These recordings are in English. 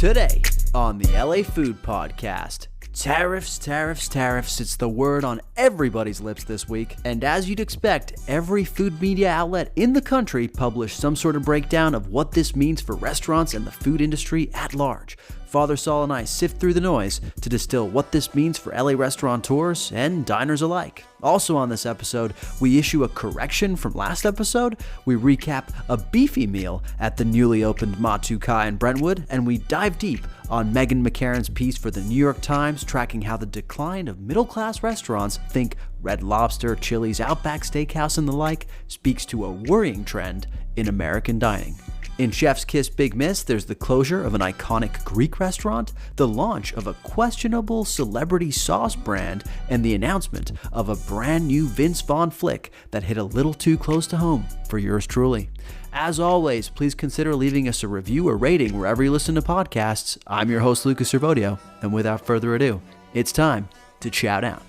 Today on the LA Food Podcast. Tariffs, tariffs, tariffs. It's the word on everybody's lips this week. And as you'd expect, every food media outlet in the country published some sort of breakdown of what this means for restaurants and the food industry at large. Father Sal and I sift through the noise to distill what this means for LA restaurateurs and diners alike. Also on this episode, we issue a correction from last episode, we recap a beefy meal at the newly opened Matu Kai in Brentwood, and we dive deep on Meghan McCarron's piece for the New York Times tracking how the decline of middle-class restaurants, think Red Lobster, Chili's, Outback Steakhouse, and the like, speaks to a worrying trend in American dining. In Chef's Kiss Big Miss, there's the closure of an iconic Greek restaurant, the launch of a questionable celebrity sauce brand, and the announcement of a brand new Vince Vaughn flick that hit a little too close to home for yours truly. As always, please consider leaving us a review or rating wherever you listen to podcasts. I'm your host, Lucas Servodio, and without further ado, it's time to chow down.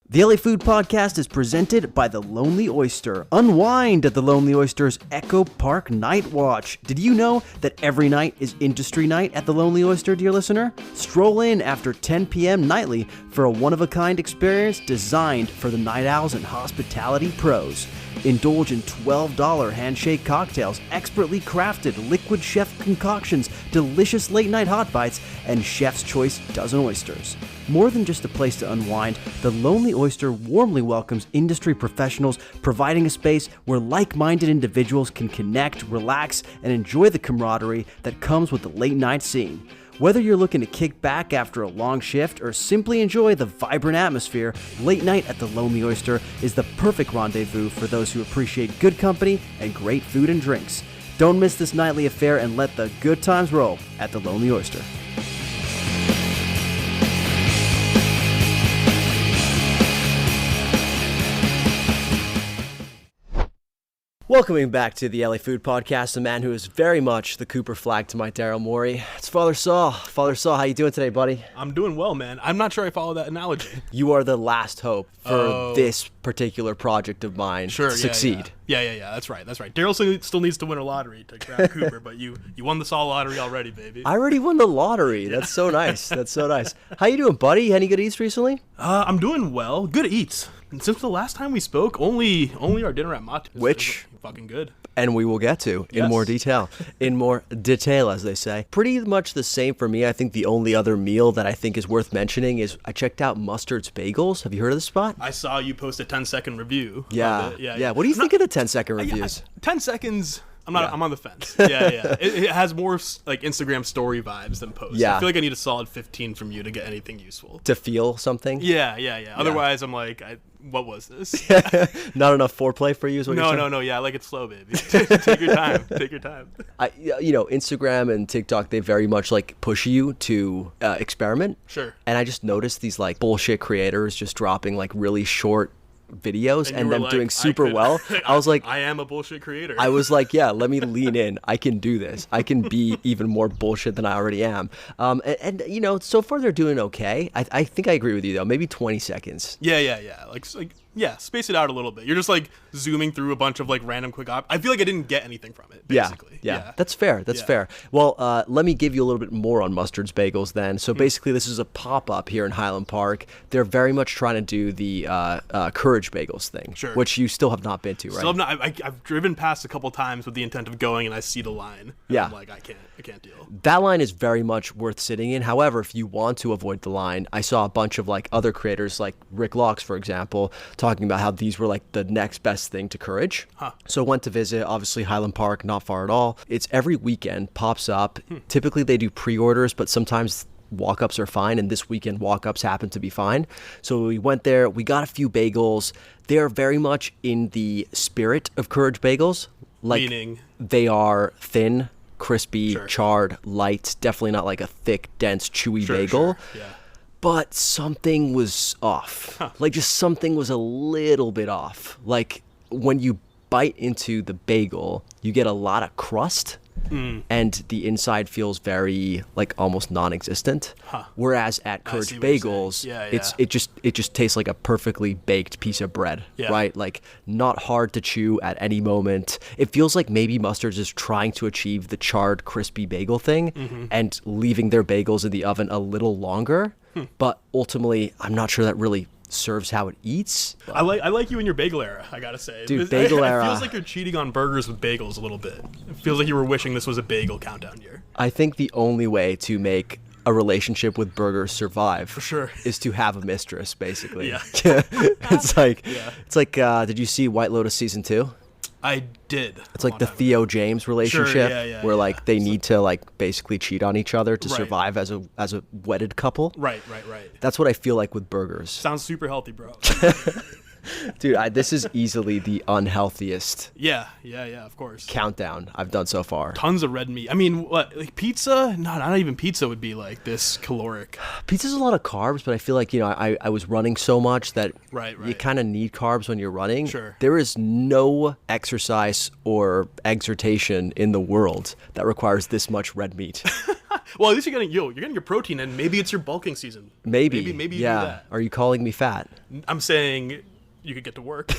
The LA Food Podcast is presented by The Lonely Oyster. Unwind at The Lonely Oyster's Echo Park Night Watch. Did you know that every night is industry night at The Lonely Oyster, dear listener? Stroll in after 10 p.m. nightly for a one-of-a-kind experience designed for the night owls and hospitality pros. Indulge in $12 handshake cocktails, expertly crafted liquid chef concoctions, delicious late-night hot bites, and chef's choice dozen oysters. More than just a place to unwind, The Lonely Oyster warmly welcomes industry professionals, providing a space where like-minded individuals can connect, relax, and enjoy the camaraderie that comes with the late-night scene. Whether you're looking to kick back after a long shift or simply enjoy the vibrant atmosphere, late night at The Lonely Oyster is the perfect rendezvous for those who appreciate good company and great food and drinks. Don't miss this nightly affair and let the good times roll at The Lonely Oyster. Welcoming back to the LA Food Podcast, a man who is very much the Cooper flag to my Daryl Morey. It's Father Saul. Father Saul, how you doing today, buddy? I'm doing well, man. I'm not sure I follow that analogy. You are the last hope for this particular project of mine to succeed. Yeah. That's right. Daryl still needs to win a lottery to grab Cooper, but you won the Saul lottery already, baby. I already won the lottery. That's so nice. That's so nice. How you doing, buddy? Any good eats recently? I'm doing well. Good eats. And since the last time we spoke, only our dinner at Matu. Which fucking good. And we will get to in more detail. In more detail, as they say. Pretty much the same for me. I think the only other meal that I think is worth mentioning is I checked out Mustard's Bagels. Have you heard of this spot? I saw you post a 10-second review. Yeah. What do you think of the 10-second reviews? 10 seconds. I'm on the fence. Yeah. It has more like Instagram story vibes than posts. Yeah. I feel like I need a solid 15 from you to get anything useful. To feel something? Yeah. Otherwise, I'm like, what was this? Not enough foreplay for you is what you're saying? No. Yeah, I like it slow, baby. Take your time. Instagram and TikTok, they very much like push you to experiment. Sure. And I just noticed these like bullshit creators just dropping like really short videos and them doing super well. I was like, I am a bullshit creator. I was like, yeah, let me lean in. I can do this. I can be even more bullshit than I already am. And so far they're doing okay. I think I agree with you though. Maybe 20 seconds. Yeah. Like space it out a little bit. You're just like zooming through a bunch of like random quick I feel like I didn't get anything from it, basically. Yeah. That's fair. That's fair. Well, let me give you a little bit more on Mustard's Bagels then. So basically this is a pop-up here in Highland Park. They're very much trying to do the Courage Bagels thing, sure, which you still have not been to, right? Still have not. I've driven past a couple times with the intent of going, and I see the line. Yeah. I'm like, I can't deal. That line is very much worth sitting in. However, if you want to avoid the line, I saw a bunch of like other creators like Rick Locks, for example, talking about how these were like the next best thing to Courage. So went to visit, obviously Highland Park, not far at all. It's every weekend, pops up. Typically they do pre-orders, but sometimes walk-ups are fine, and this weekend walk-ups happen to be fine. So we went there, we got a few bagels. They're very much in the spirit of Courage Bagels. Like, meaning? They are thin, crispy, charred, light, definitely not like a thick, dense, chewy bagel. Yeah. But something was off. Like, just something was a little bit off. Like, when you bite into the bagel, you get a lot of crust. and the inside feels very like almost non-existent. Whereas at Courage Bagels, it just tastes like a perfectly baked piece of bread, right? Like not hard to chew at any moment. It feels like maybe Mustard's is trying to achieve the charred, crispy bagel thing and leaving their bagels in the oven a little longer. But ultimately, I'm not sure that really serves how it eats. I like you in your bagel era, I gotta say. Dude, bagel era. It feels like you're cheating on burgers with bagels a little bit. It feels like you were wishing this was a bagel countdown year. I think the only way to make a relationship with burgers survive for sure is to have a mistress, basically. Yeah. It's like did you see White Lotus season 2? I did. It's like the Theo James relationship where like they need to like basically cheat on each other to survive as a wedded couple. Right. That's what I feel like with burgers. Sounds super healthy, bro. Dude, this is easily the unhealthiest. Yeah, of course. Countdown I've done so far. Tons of red meat. I mean, what, like pizza? No, not even pizza would be like this caloric. Pizza's a lot of carbs, but I feel like, I was running so much that you kind of need carbs when you're running. Sure. There is no exercise or exhortation in the world that requires this much red meat. Well, at least you're getting your protein, and maybe it's your bulking season. Maybe you do that. Are you calling me fat? I'm saying you could get to work.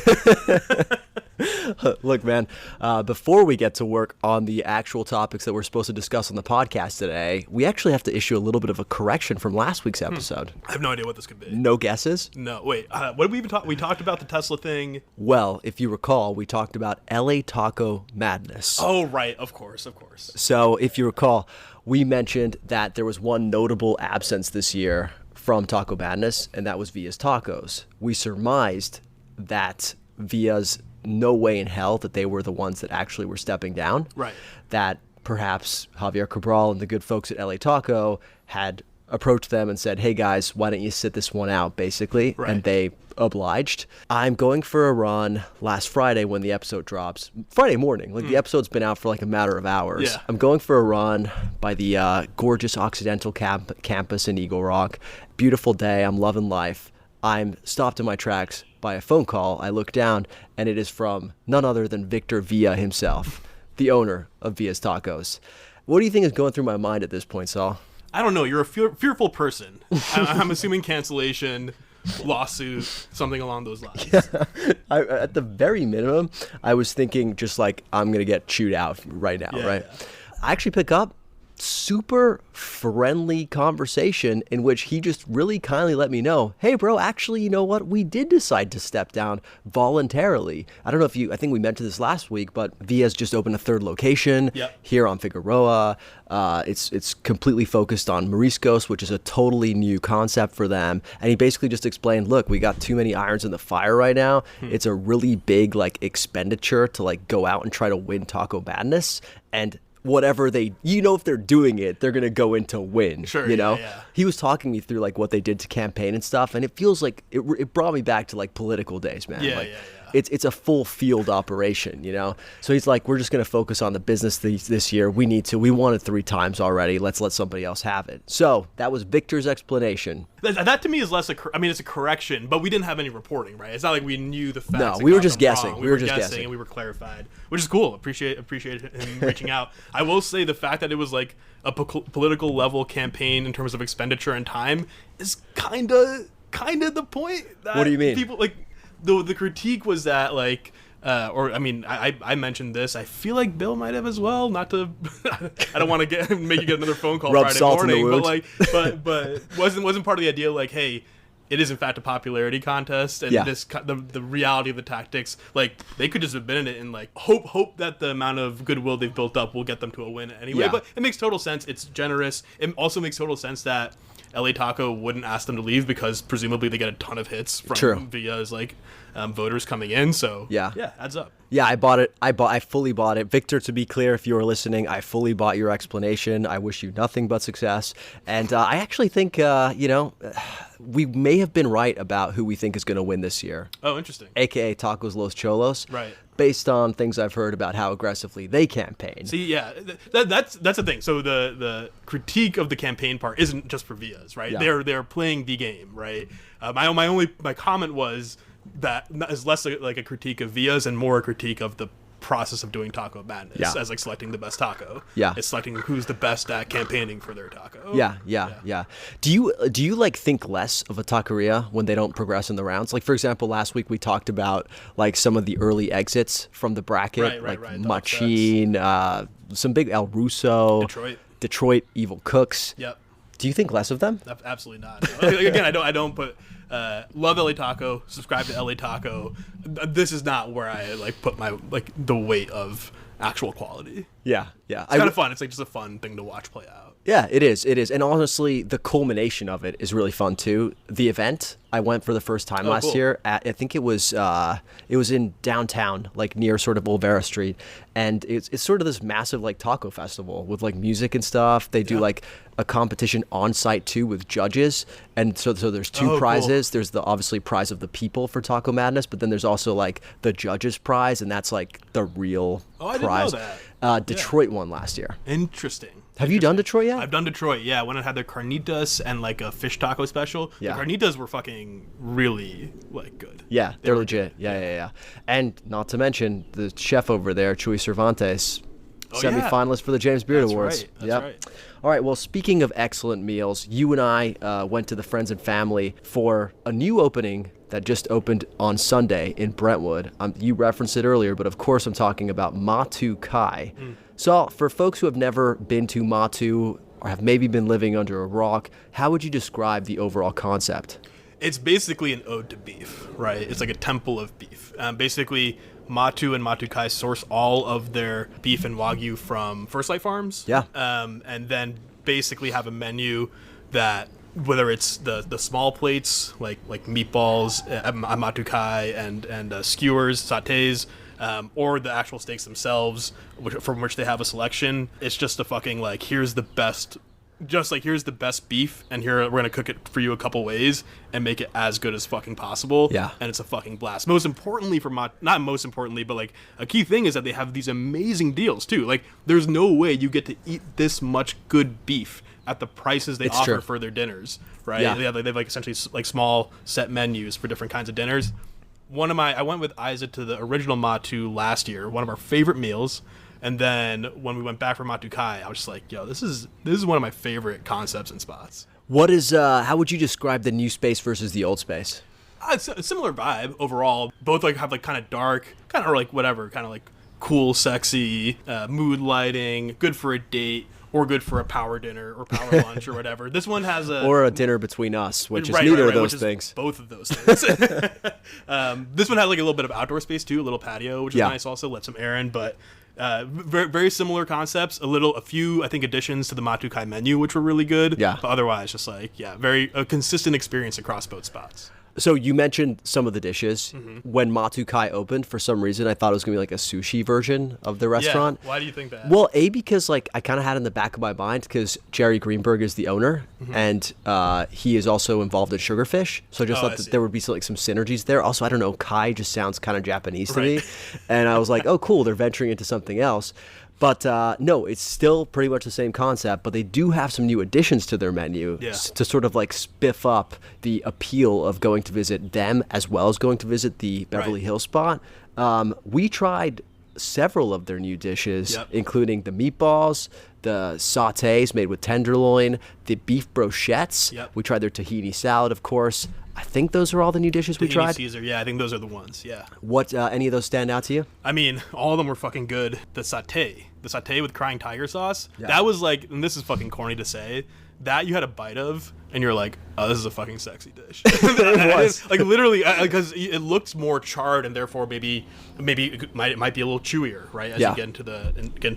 Look, man, before we get to work on the actual topics that we're supposed to discuss on the podcast today, we actually have to issue a little bit of a correction from last week's episode. I have no idea what this could be. No guesses? No, wait. What did we even talk? We talked about the Tesla thing. Well, if you recall, we talked about LA Taco Madness. Oh, right. Of course. So, if you recall, we mentioned that there was one notable absence this year from Taco Madness, and that was Via's Tacos. We surmised that Via's no way in hell that they were the ones that actually were stepping down. Right. That perhaps Javier Cabral and the good folks at LA Taco had approached them and said, hey guys, why don't you sit this one out, basically? Right. And they obliged. I'm going for a run last Friday when the episode drops. Friday morning. Like the episode's been out for like a matter of hours. Yeah. I'm going for a run by the gorgeous Occidental campus in Eagle Rock. Beautiful day. I'm loving life. I'm stopped in my tracks by a phone call. I look down, and it is from none other than Victor Villa himself, the owner of Via's Tacos. What do you think is going through my mind at this point, Sal? I don't know. You're a fearful person. I'm assuming cancellation, lawsuit, something along those lines. Yeah. At the very minimum, I was thinking just like, I'm going to get chewed out right now, right? Yeah. I actually pick up super friendly conversation in which he just really kindly let me know, hey bro, actually, you know what, we did decide to step down voluntarily. I don't know if I think we mentioned this last week, but Via's just opened a third location here on Figueroa. It's completely focused on Mariscos, which is a totally new concept for them. And he basically just explained, look, we got too many irons in the fire right now. It's a really big like expenditure to like go out and try to win Taco Madness, and whatever if they're doing it, they're going to go in to win. Sure, Yeah. He was talking me through like what they did to campaign and stuff, and it feels like it brought me back to like political days, man. Yeah. It's a full field operation, So he's like, we're just going to focus on the business this year. We won it 3 times already. Let's let somebody else have it. So that was Victor's explanation. That to me is less it's a correction, but we didn't have any reporting, right? It's not like we knew the facts. No, we were just guessing. We were just guessing, and we were clarified, which is cool. Appreciate him reaching out. I will say the fact that it was like a political level campaign in terms of expenditure and time is kind of the point. That what do you mean? People like. The critique was that I mentioned this. I feel like Bill might have as well. Not to, I don't want to make you get another phone call Rub Friday salt morning, in the wound. but wasn't part of the idea like, hey, it is in fact a popularity contest, and the reality of the tactics, like they could just have been in it and like hope that the amount of goodwill they've built up will get them to a win anyway. But it makes total sense. It's generous. It also makes total sense that LA Taco wouldn't ask them to leave because presumably they get a ton of hits from Via's like voters coming in. So adds up. Yeah, I bought it. I fully bought it. Victor, to be clear, if you were listening, I fully bought your explanation. I wish you nothing but success. And I actually think, we may have been right about who we think is going to win this year. Oh, interesting. AKA Tacos Los Cholos. Right. Based on things I've heard about how aggressively they campaign. See, yeah, that's the thing. So the critique of the campaign part isn't just for Via's, right? Yeah. They're playing the game, right? My comment was that is less like a critique of Via's and more a critique of the process of doing Taco Madness as like selecting the best taco. Yeah. It's selecting who's the best at campaigning for their taco. Yeah. Do you like think less of a taqueria when they don't progress in the rounds? Like, for example, last week we talked about like some of the early exits from the bracket, like Machine, some big El Russo, Detroit Evil Cooks. Yep. Do you think less of them? Absolutely not. Again, I don't put love LA Taco, subscribe to LA Taco. This is not where I like put my like the weight of actual quality. Yeah. It's kind of fun. It's like just a fun thing to watch play out. Yeah, it is. And honestly, the culmination of it is really fun too. The event, I went for the first time last year. I think it was in downtown, like near sort of Olvera Street, and it's sort of this massive like taco festival with like music and stuff. They do like a competition on site too with judges, and so there's two prizes. Cool. There's the obviously prize of the people for Taco Madness, but then there's also like the judges prize, and that's like the real prize. I didn't know that. Detroit won last year. Interesting. Have you done Detroit yet? I've done Detroit, yeah. When it had their carnitas and like a fish taco special. Yeah. The carnitas were fucking really like good. Yeah, they're legit. Yeah. And not to mention the chef over there, Chuy Cervantes, semifinalist for the James Beard Awards. That's right. All right, well, speaking of excellent meals, you and I went to the Friends and Family for a new opening that just opened on Sunday in Brentwood. You referenced it earlier, but of course I'm talking about Matu Kai. So for folks who have never been to Matu or have maybe been living under a rock, how would you describe the overall concept? It's basically an ode to beef, right? It's like a temple of beef. Basically, Matu and Matu Kai source all of their beef and wagyu from First Light Farms. Yeah. And then basically have a menu that, whether it's the small plates like meatballs, Matu Kai and skewers, sautés, or the actual steaks themselves, from which they have a selection. It's just a fucking like, here's the best beef, and here we're gonna cook it for you a couple ways and make it as good as fucking possible. Yeah. And it's a fucking blast. Most importantly not most importantly, but like a key thing is that they have these amazing deals too. Like, there's no way you get to eat this much good beef at the prices they offer for their dinners, right? Yeah. They have like essentially like small set menus for different kinds of dinners. I went with Isa to the original Matu last year, one of our favorite meals. And then when we went back for Matu Kai, I was just like, yo, this is one of my favorite concepts and spots. How would you describe the new space versus the old space? It's a similar vibe overall. Both like have like kind of dark, kind of like whatever, kind of like cool, sexy, mood lighting, good for a date, or good for a power dinner or power lunch or whatever. This one has or a dinner between us, which is neither of those things. Both of those things. This one has like a little bit of outdoor space too, a little patio, which is nice also, let some air in, but very, very similar concepts. A few I think additions to the Matu Kai menu, which were really good. Yeah. But otherwise, just like a consistent experience across both spots. So you mentioned some of the dishes. Mm-hmm. When Matu Kai opened, for some reason, I thought it was going to be like a sushi version of the restaurant. Yeah. Why do you think that? Well, because like I kind of had in the back of my mind, because Jerry Greenberg is the owner, and he is also involved in Sugarfish. So I just thought that there would be like some synergies there. Also, I don't know, Kai just sounds kind of Japanese to me. And I was like, oh, cool, they're venturing into something else. But no, it's still pretty much the same concept, but they do have some new additions to their menu to sort of like spiff up the appeal of going to visit them as well as going to visit the Beverly Hills spot. We tried several of their new dishes, including the meatballs, the sautés made with tenderloin, the beef brochettes. Yep. We tried their tahini salad, of course. I think those are all the new dishes we tried. Caesar, yeah, I think those are the ones, yeah. What, any of those stand out to you? I mean, all of them were fucking good. The sauté with crying tiger sauce, that was like, and this is fucking corny to say, that you had a bite of, and you're like, oh, this is a fucking sexy dish. It was. Like, literally, because it looks more charred, and therefore maybe it might be a little chewier, right, as you get into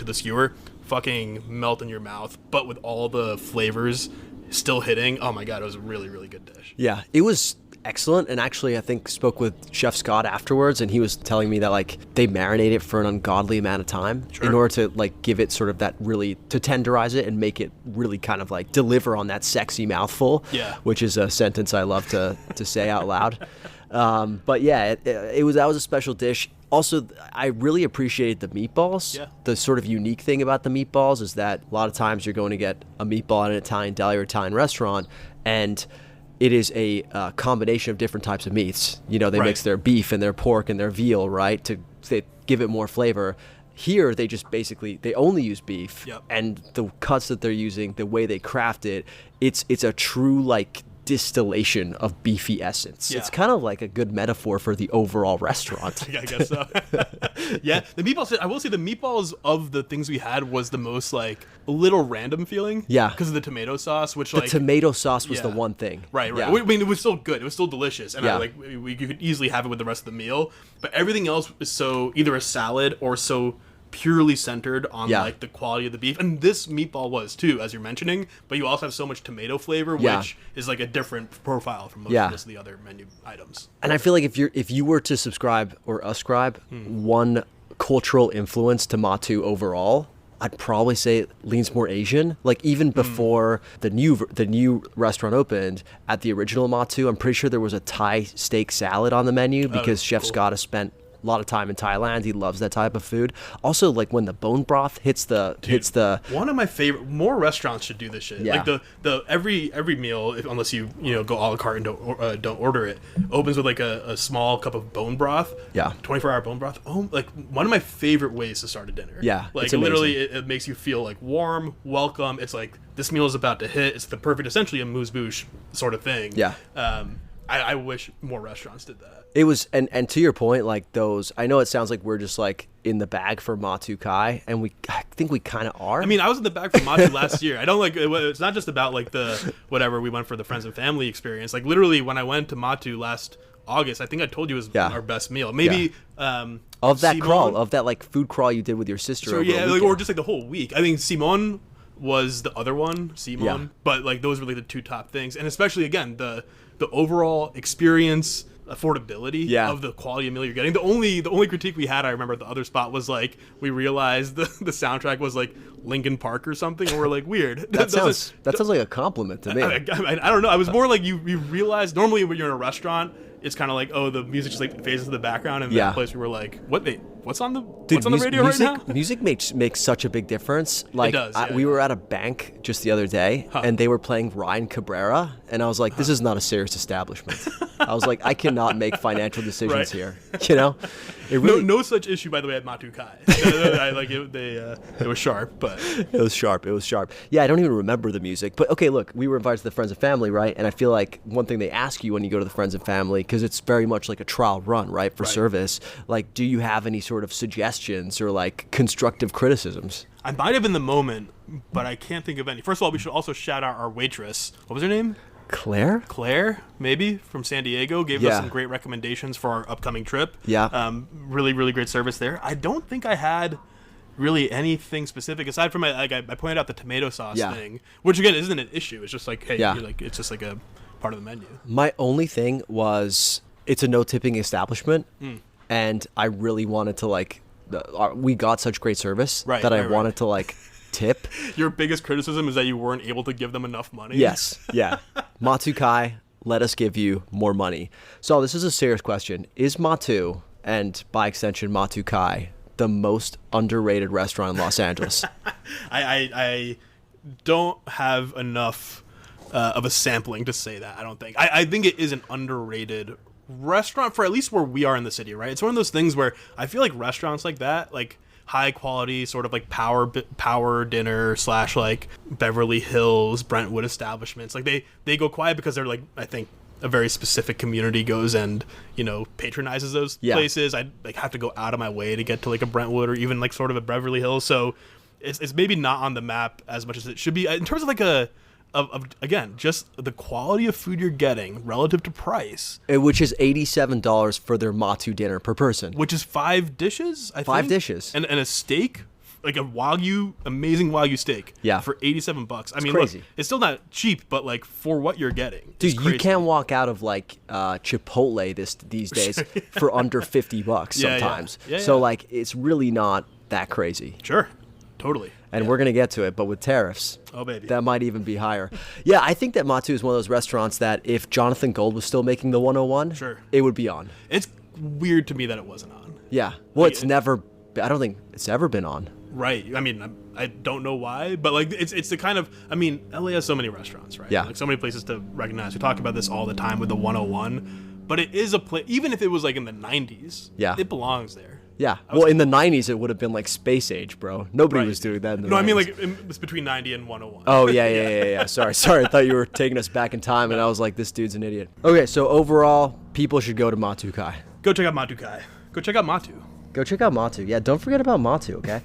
the skewer. Fucking melt in your mouth, but with all the flavors still hitting. Oh my god, it was a really, really good dish. Yeah, it was excellent. And actually, I think spoke with Chef Scott afterwards, and he was telling me that like they marinate it for an ungodly amount of time in order to like give it sort of that really, to tenderize it and make it really kind of like deliver on that sexy mouthful. Yeah, which is a sentence I love to say out loud. But yeah, that was a special dish. Also, I really appreciated the meatballs. Yeah. The sort of unique thing about the meatballs is that a lot of times you're going to get a meatball at an Italian deli or Italian restaurant, and it is a combination of different types of meats. You know, they mix their beef and their pork and their veal, right? They give it more flavor. Here, they just basically, they only use beef, Yep. and the cuts that they're using, the way they craft it, it's a true, like, distillation of beefy essence. Yeah. It's kind of like a good metaphor for the overall restaurant. I guess so. Yeah, the meatballs, I will say the meatballs of the things we had was the most, like, a little random feeling. Yeah. Because of the tomato sauce, which, The like... tomato sauce was the Yeah. one thing. Right. Yeah. I mean, it was still good. It was still delicious. And Yeah. you could easily have it with the rest of the meal. But everything else is so either a salad or so purely centered on Yeah. like the quality of the beef, and this meatball was too, as you're mentioning, but you also have so much tomato flavor, Yeah. which is like a different profile from most Yeah. of the other menu items. And I feel like if you were to subscribe or ascribe one cultural influence to Matu overall, I'd probably say it leans more Asian. Like even before the new restaurant opened, at the original Matu, I'm pretty sure there was a Thai steak salad on the menu because Chef cool. Scott has spent a lot of time in Thailand. He loves that type of food. Also, like when the bone broth hits the One of my favorite, more restaurants should do this shit. Yeah. Like the every meal, unless you go a la carte and don't order it, opens with like a small cup of bone broth. Yeah. 24-hour bone broth. Oh, like one of my favorite ways to start a dinner. Yeah, Like it's amazing. literally, it makes you feel like warm, welcome. It's like this meal is about to hit. It's the perfect, essentially a amuse-bouche sort of thing. Yeah. I wish more restaurants did that. It was, and to your point, like those, I know it sounds like we're just like in the bag for Matu Kai, and I think we kind of are. I mean, I was in the back for Matu last year. I don't like, it's not just about like the, whatever, we went for the friends and family experience. Like literally when I went to Matu last August, I think I told you it was Yeah. our best meal. Maybe, of that Simone- crawl, of that like food crawl you did with your sister. So over a yeah, like, weekend. or just like the whole week. I think Simone was the other one, Simone. Yeah. But like those were like the two top things, and especially again the overall experience, affordability Yeah. of the quality of meal you're getting. The only critique we had, I remember at the other spot, was like we realized the soundtrack was like Linkin Park or something, and we're like sounds that sounds like a compliment to me. I don't know. I was more like you realize normally when you're in a restaurant, it's kind of like, oh, the music just like phases to the background, and Yeah. that place we were like, what's on the Dude, what's on the radio music, right now? Music makes such a big difference. Like does, yeah, we were at a bank just the other day, and they were playing Ryan Cabrera, and I was like, this is not a serious establishment. I was like, I cannot make financial decisions Right. here. You know, it really No such issue, by the way, at Matu Kai. It was sharp, but It was sharp. It was sharp. Yeah, I don't even remember the music. But okay, look, we were invited to the friends and family, right? And I feel like one thing they ask you when you go to the friends and family, because it's very much like a trial run, right, for Right. service. Like, do you have any sort of suggestions or like constructive criticisms? I might have in the moment, but I can't think of any. First of all, we should also shout out our waitress. What was her name? Claire? Claire, maybe, from San Diego, gave Yeah. us some great recommendations for our upcoming trip. Yeah. Really, really great service there. I don't think I had really anything specific aside from I pointed out the tomato sauce Yeah. thing, which again isn't an issue. It's just like, hey, Yeah. you're like it's just like a part of the menu. My only thing was it's a no tipping establishment, and I really wanted to like. We got such great service Right, that I right. wanted to like tip. Your biggest criticism is that you weren't able to give them enough money. Yes, yeah. Matu Kai, let us give you more money. So this is a serious question. Is Matu, and by extension Matu Kai, the most underrated restaurant in Los Angeles? I don't have enough of a sampling to say that. I don't think. I think it is an underrated restaurant for at least where we are in the city, right? It's one of those things where I feel like restaurants like that, like high quality sort of like power dinner / like Beverly Hills, Brentwood establishments, like they go quiet because they're like, I think a very specific community goes and patronizes those places. I like have to go out of my way to get to like a Brentwood or even like sort of a Beverly Hills, so it's maybe not on the map as much as it should be in terms of like again, just the quality of food you're getting relative to price, Which is $87 for their Matu dinner per person. which is 5 dishes. I think. 5 dishes. and a steak, like a amazing wagyu steak. Yeah. for $87. I mean, crazy. look, it's still not cheap, but like for what you're getting, it's Dude, you crazy. can't walk out of like Chipotle these days for under $50 Yeah, yeah. sometimes. Yeah, So yeah. like it's really not that crazy. Sure, totally. And we're going to get to it, but with tariffs, Oh, baby. that might even be higher. Yeah, I think that Matu is one of those restaurants that if Jonathan Gold was still making the 101, Sure. it would be on. It's weird to me that it wasn't on. Yeah. Well, it's never, I don't think it's ever been on. Right. I mean, I don't know why, but like it's the kind of, I mean, LA has so many restaurants, right? Yeah. Like so many places to recognize. We talk about this all the time with the 101, but it is a place, even if it was like in the 90s, Yeah. it belongs there. Yeah. Well, in the 90s, it would have been like space age, bro. Nobody was doing that in the 90s. I mean, like, it's between 90 and 101. Oh, yeah. Sorry. I thought you were taking us back in time, and I was like, this dude's an idiot. Okay, so overall, people should go to Matu Kai. Go check out Matu Kai. Go check out Matu. Go check out Matu. Yeah, don't forget about Matu, okay?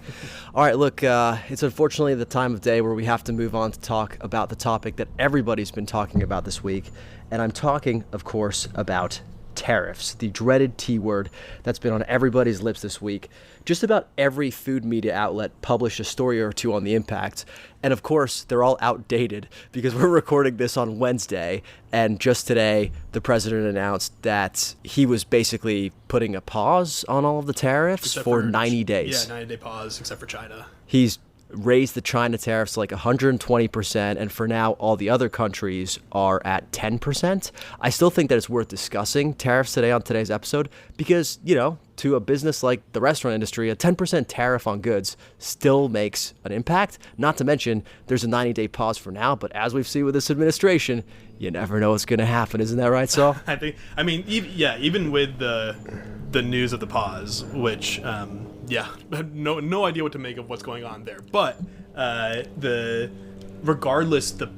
All right, look, it's unfortunately the time of day where we have to move on to talk about the topic that everybody's been talking about this week. And I'm talking, of course, about tariffs, the dreaded T word that's been on everybody's lips this week. Just about every food media outlet published a story or two on the impact. And of course, they're all outdated because we're recording this on Wednesday. And just today, the president announced that he was basically putting a pause on all of the tariffs for 90 days. Yeah, 90-day pause, except for China. He's raised the China tariffs to like 120%, and for now all the other countries are at 10%. I still think that it's worth discussing tariffs today on today's episode because, you know, to a business like the restaurant industry, a 10% tariff on goods still makes an impact. Not to mention there's a 90-day pause for now, but as we've seen with this administration, you never know what's going to happen. Isn't that right, Saul? Even with the news of the pause, which no idea what to make of what's going on there. But regardless, the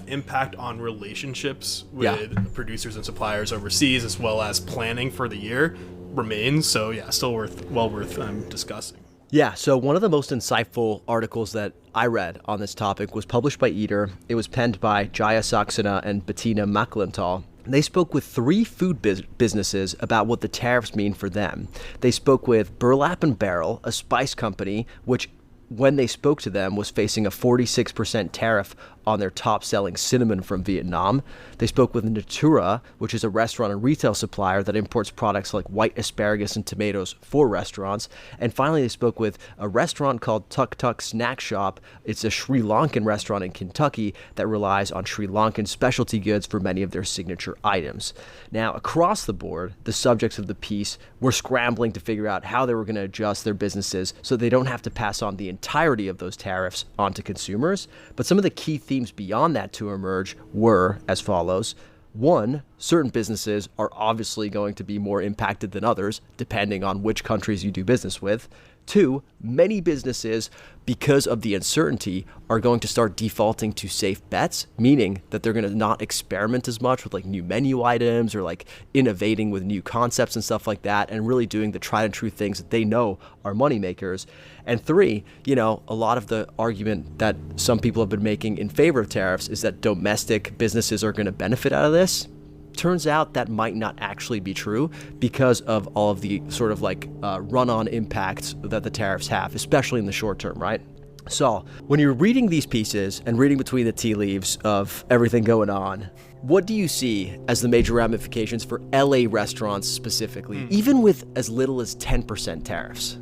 impact on relationships with producers and suppliers overseas, as well as planning for the year, remains. So yeah, still worth discussing. Yeah, so one of the most insightful articles that I read on this topic was published by Eater. It was penned by Jaya Saxena and Bettina Maclintal. They spoke with 3 food businesses about what the tariffs mean for them. They spoke with Burlap and Barrel, a spice company, which when they spoke to them was facing a 46% tariff on their top-selling cinnamon from Vietnam. They spoke with Natura, which is a restaurant and retail supplier that imports products like white asparagus and tomatoes for restaurants. And finally, they spoke with a restaurant called Tuk Tuk Snack Shop. It's a Sri Lankan restaurant in Kentucky that relies on Sri Lankan specialty goods for many of their signature items. Now, across the board, the subjects of the piece were scrambling to figure out how they were going to adjust their businesses so they don't have to pass on the entirety of those tariffs onto consumers. But some of the key themes beyond that to emerge were as follows. 1, certain businesses are obviously going to be more impacted than others, depending on which countries you do business with. 2, many businesses, because of the uncertainty, are going to start defaulting to safe bets, meaning that they're going to not experiment as much with like new menu items or like innovating with new concepts and stuff like that, and really doing the tried and true things that they know are money makers. And 3, you know, a lot of the argument that some people have been making in favor of tariffs is that domestic businesses are going to benefit out of this. Turns out that might not actually be true because of all of the sort of like run-on impacts that the tariffs have, especially in the short term, right? So when you're reading these pieces and reading between the tea leaves of everything going on, what do you see as the major ramifications for LA restaurants specifically, even with as little as 10% tariffs?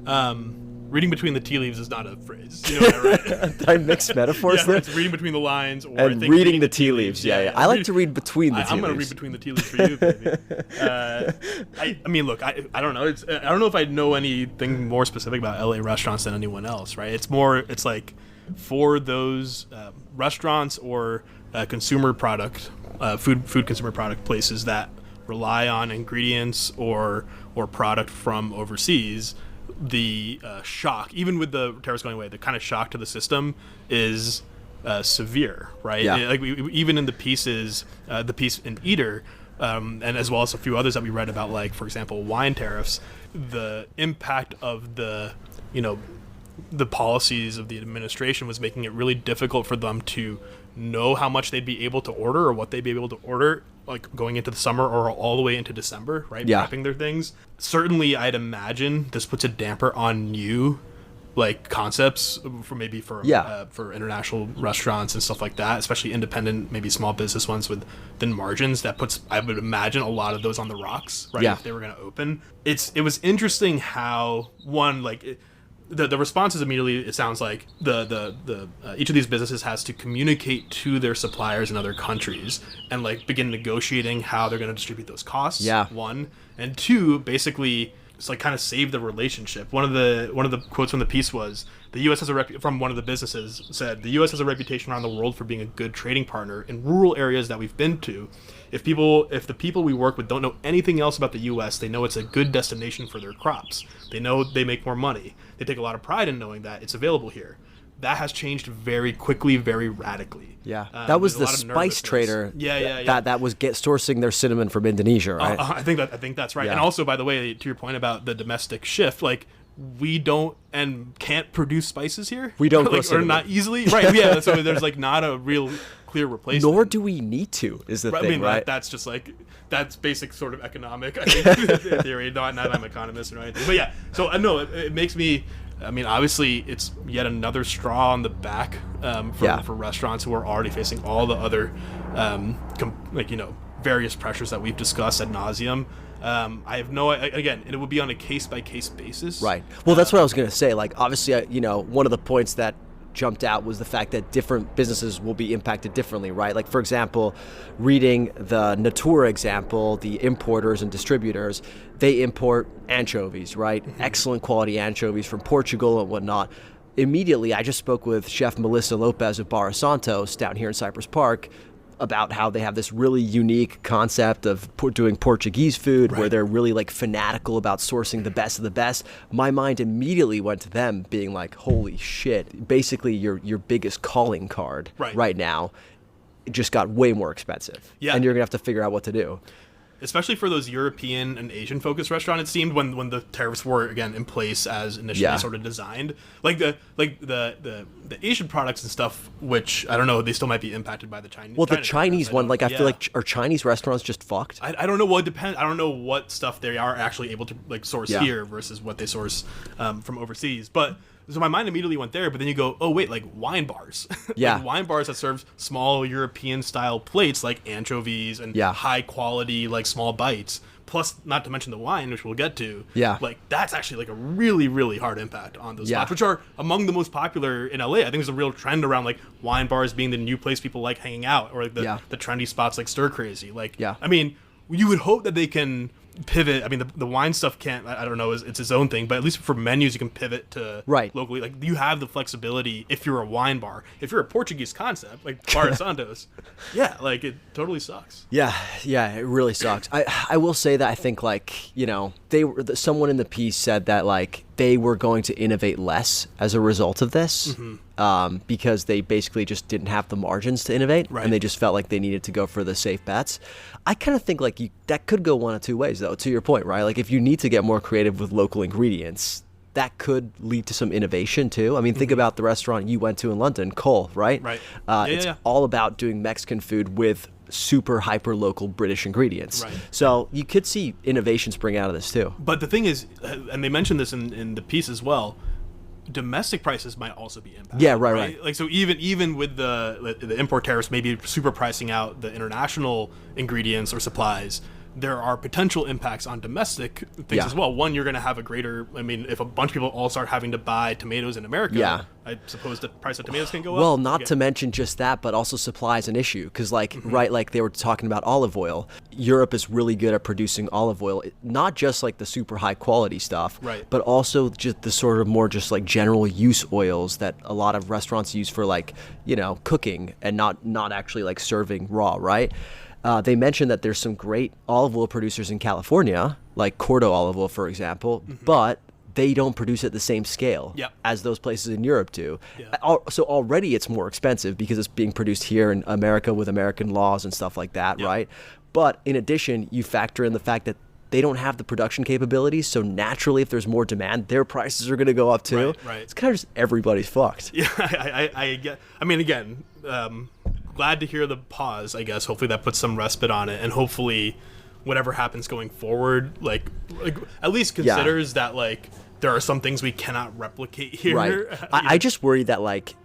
Reading between the tea leaves is not a phrase. You know that, right? Did I mix metaphors there? It's reading between the lines, or and reading the tea leaves. Yeah. I like to read between the tea leaves. I'm going to read between the tea leaves for you, baby. I mean, look, I don't know. I don't know if I know anything more specific about LA restaurants than anyone else, right? It's like for those restaurants or consumer product, food consumer product places that rely on ingredients or product from overseas. The shock, even with the tariffs going away, the kind of shock to the system is severe, right? Yeah. Like even in the piece in Eater, and as well as a few others that we read about, like for example, wine tariffs, the impact of the policies of the administration was making it really difficult for them to know how much they'd be able to order or what they'd be able to order, like going into the summer or all the way into December, right? Yeah. Prepping their things. Certainly, I'd imagine this puts a damper on new, like concepts for international restaurants and stuff like that, especially independent, maybe small business ones with thin margins. That puts, I would imagine, a lot of those on the rocks, right? Yeah. If they were going to open. It was interesting how the responses immediately, it sounds like each of these businesses has to communicate to their suppliers in other countries and like begin negotiating how they're going to distribute those costs. Yeah. 1, and 2, basically like kind of save the relationship. One of the quotes from the piece was, the U.S. has from one of the businesses said, the U.S. has a reputation around the world for being a good trading partner in rural areas that we've been to. If the people we work with don't know anything else about the U.S., they know it's a good destination for their crops. They know they make more money. They take a lot of pride in knowing that it's available here. That has changed very quickly, very radically. Yeah, that was the spice trader. That was sourcing their cinnamon from Indonesia, right? I think that's right. Yeah. And also, by the way, to your point about the domestic shift, like, we don't and can't produce spices here. We don't, like, or not easily, right? Yeah, so there's like not a real clear replacement. Nor do we need to. Is the thing, I mean, right? That's just like that's basic sort of economic, I think, theory. Not that I'm an economist or anything, but yeah. So I know it makes me. I mean, obviously, it's yet another straw on the back for restaurants who are already facing all the other, various pressures that we've discussed ad nauseum. I have again, it would be on a case-by-case basis. Right. Well, that's what I was going to say. Like, obviously, one of the points that jumped out was the fact that different businesses will be impacted differently, right? Like, for example, reading the Natura example, the importers and distributors, they import anchovies, right? Mm-hmm. Excellent quality anchovies from Portugal and whatnot. Immediately, I just spoke with Chef Melissa Lopez of Barra Santos down here in Cypress Park about how they have this really unique concept of doing Portuguese food, right, where they're really like fanatical about sourcing the best of the best. My mind immediately went to them being like, holy shit, basically your biggest calling card right now just got way more expensive. Yeah. And you're gonna have to figure out what to do. Especially for those European and Asian focused restaurants, it seemed when the tariffs were again in place as initially sort of designed, like the Asian products and stuff, which I don't know, they still might be impacted by the Chinese. Well, the Chinese one, like I feel like are Chinese restaurants just fucked? I don't know. Well, it depends. I don't know what stuff they are actually able to like source here versus what they source from overseas, but. So my mind immediately went there, but then you go, oh wait, like wine bars. Like wine bars that serve small European style plates like anchovies and high quality like small bites. Plus, not to mention the wine, which we'll get to. Yeah. Like that's actually like a really, really hard impact on those spots, which are among the most popular in LA. I think there's a real trend around like wine bars being the new place people like hanging out, or like the trendy spots like Stir Crazy. Like, I mean, you would hope that they can pivot. I mean, the wine stuff can't, I don't know, it's its own thing, but at least for menus you can pivot to locally. Like you have the flexibility if you're a wine bar. If you're a Portuguese concept like Barra Santos, like it totally sucks. Yeah, it really sucks. I will say that I think like, someone in the piece said that like they were going to innovate less as a result of this. Because they basically just didn't have the margins to innovate, and they just felt like they needed to go for the safe bets. I kind of think like that could go one of two ways, though, to your point, right? Like if you need to get more creative with local ingredients, that could lead to some innovation too. I mean, think about the restaurant you went to in London, Cole, right? It's all about doing Mexican food with super hyper local British ingredients. So you could see innovation spring out of this too. But the thing is, and they mentioned this in the piece as well, domestic prices might also be impacted. Yeah, right. Like so, even with the import tariffs, maybe super pricing out the international ingredients or supplies, there are potential impacts on domestic things as well. One, you're going to have a greater. I mean, if a bunch of people all start having to buy tomatoes in America, I suppose the price of tomatoes can go up. Well, not to mention just that, but also supply is an issue because, like, like they were talking about olive oil. Europe is really good at producing olive oil, not just like the super high quality stuff, but also just the sort of more just like general use oils that a lot of restaurants use for like cooking and not actually like serving raw, right? They mentioned that there's some great olive oil producers in California, like Cordo olive oil, for example, but they don't produce at the same scale as those places in Europe do. So already it's more expensive because it's being produced here in America with American laws and stuff like that, right? But in addition, you factor in the fact that they don't have the production capabilities, so naturally, if there's more demand, their prices are going to go up too. It's kind of just everybody's fucked. Yeah, I get. I mean, again, glad to hear the pause. I guess hopefully that puts some respite on it, and hopefully, whatever happens going forward, like at least considers that like there are some things we cannot replicate here. Right. I just worry that like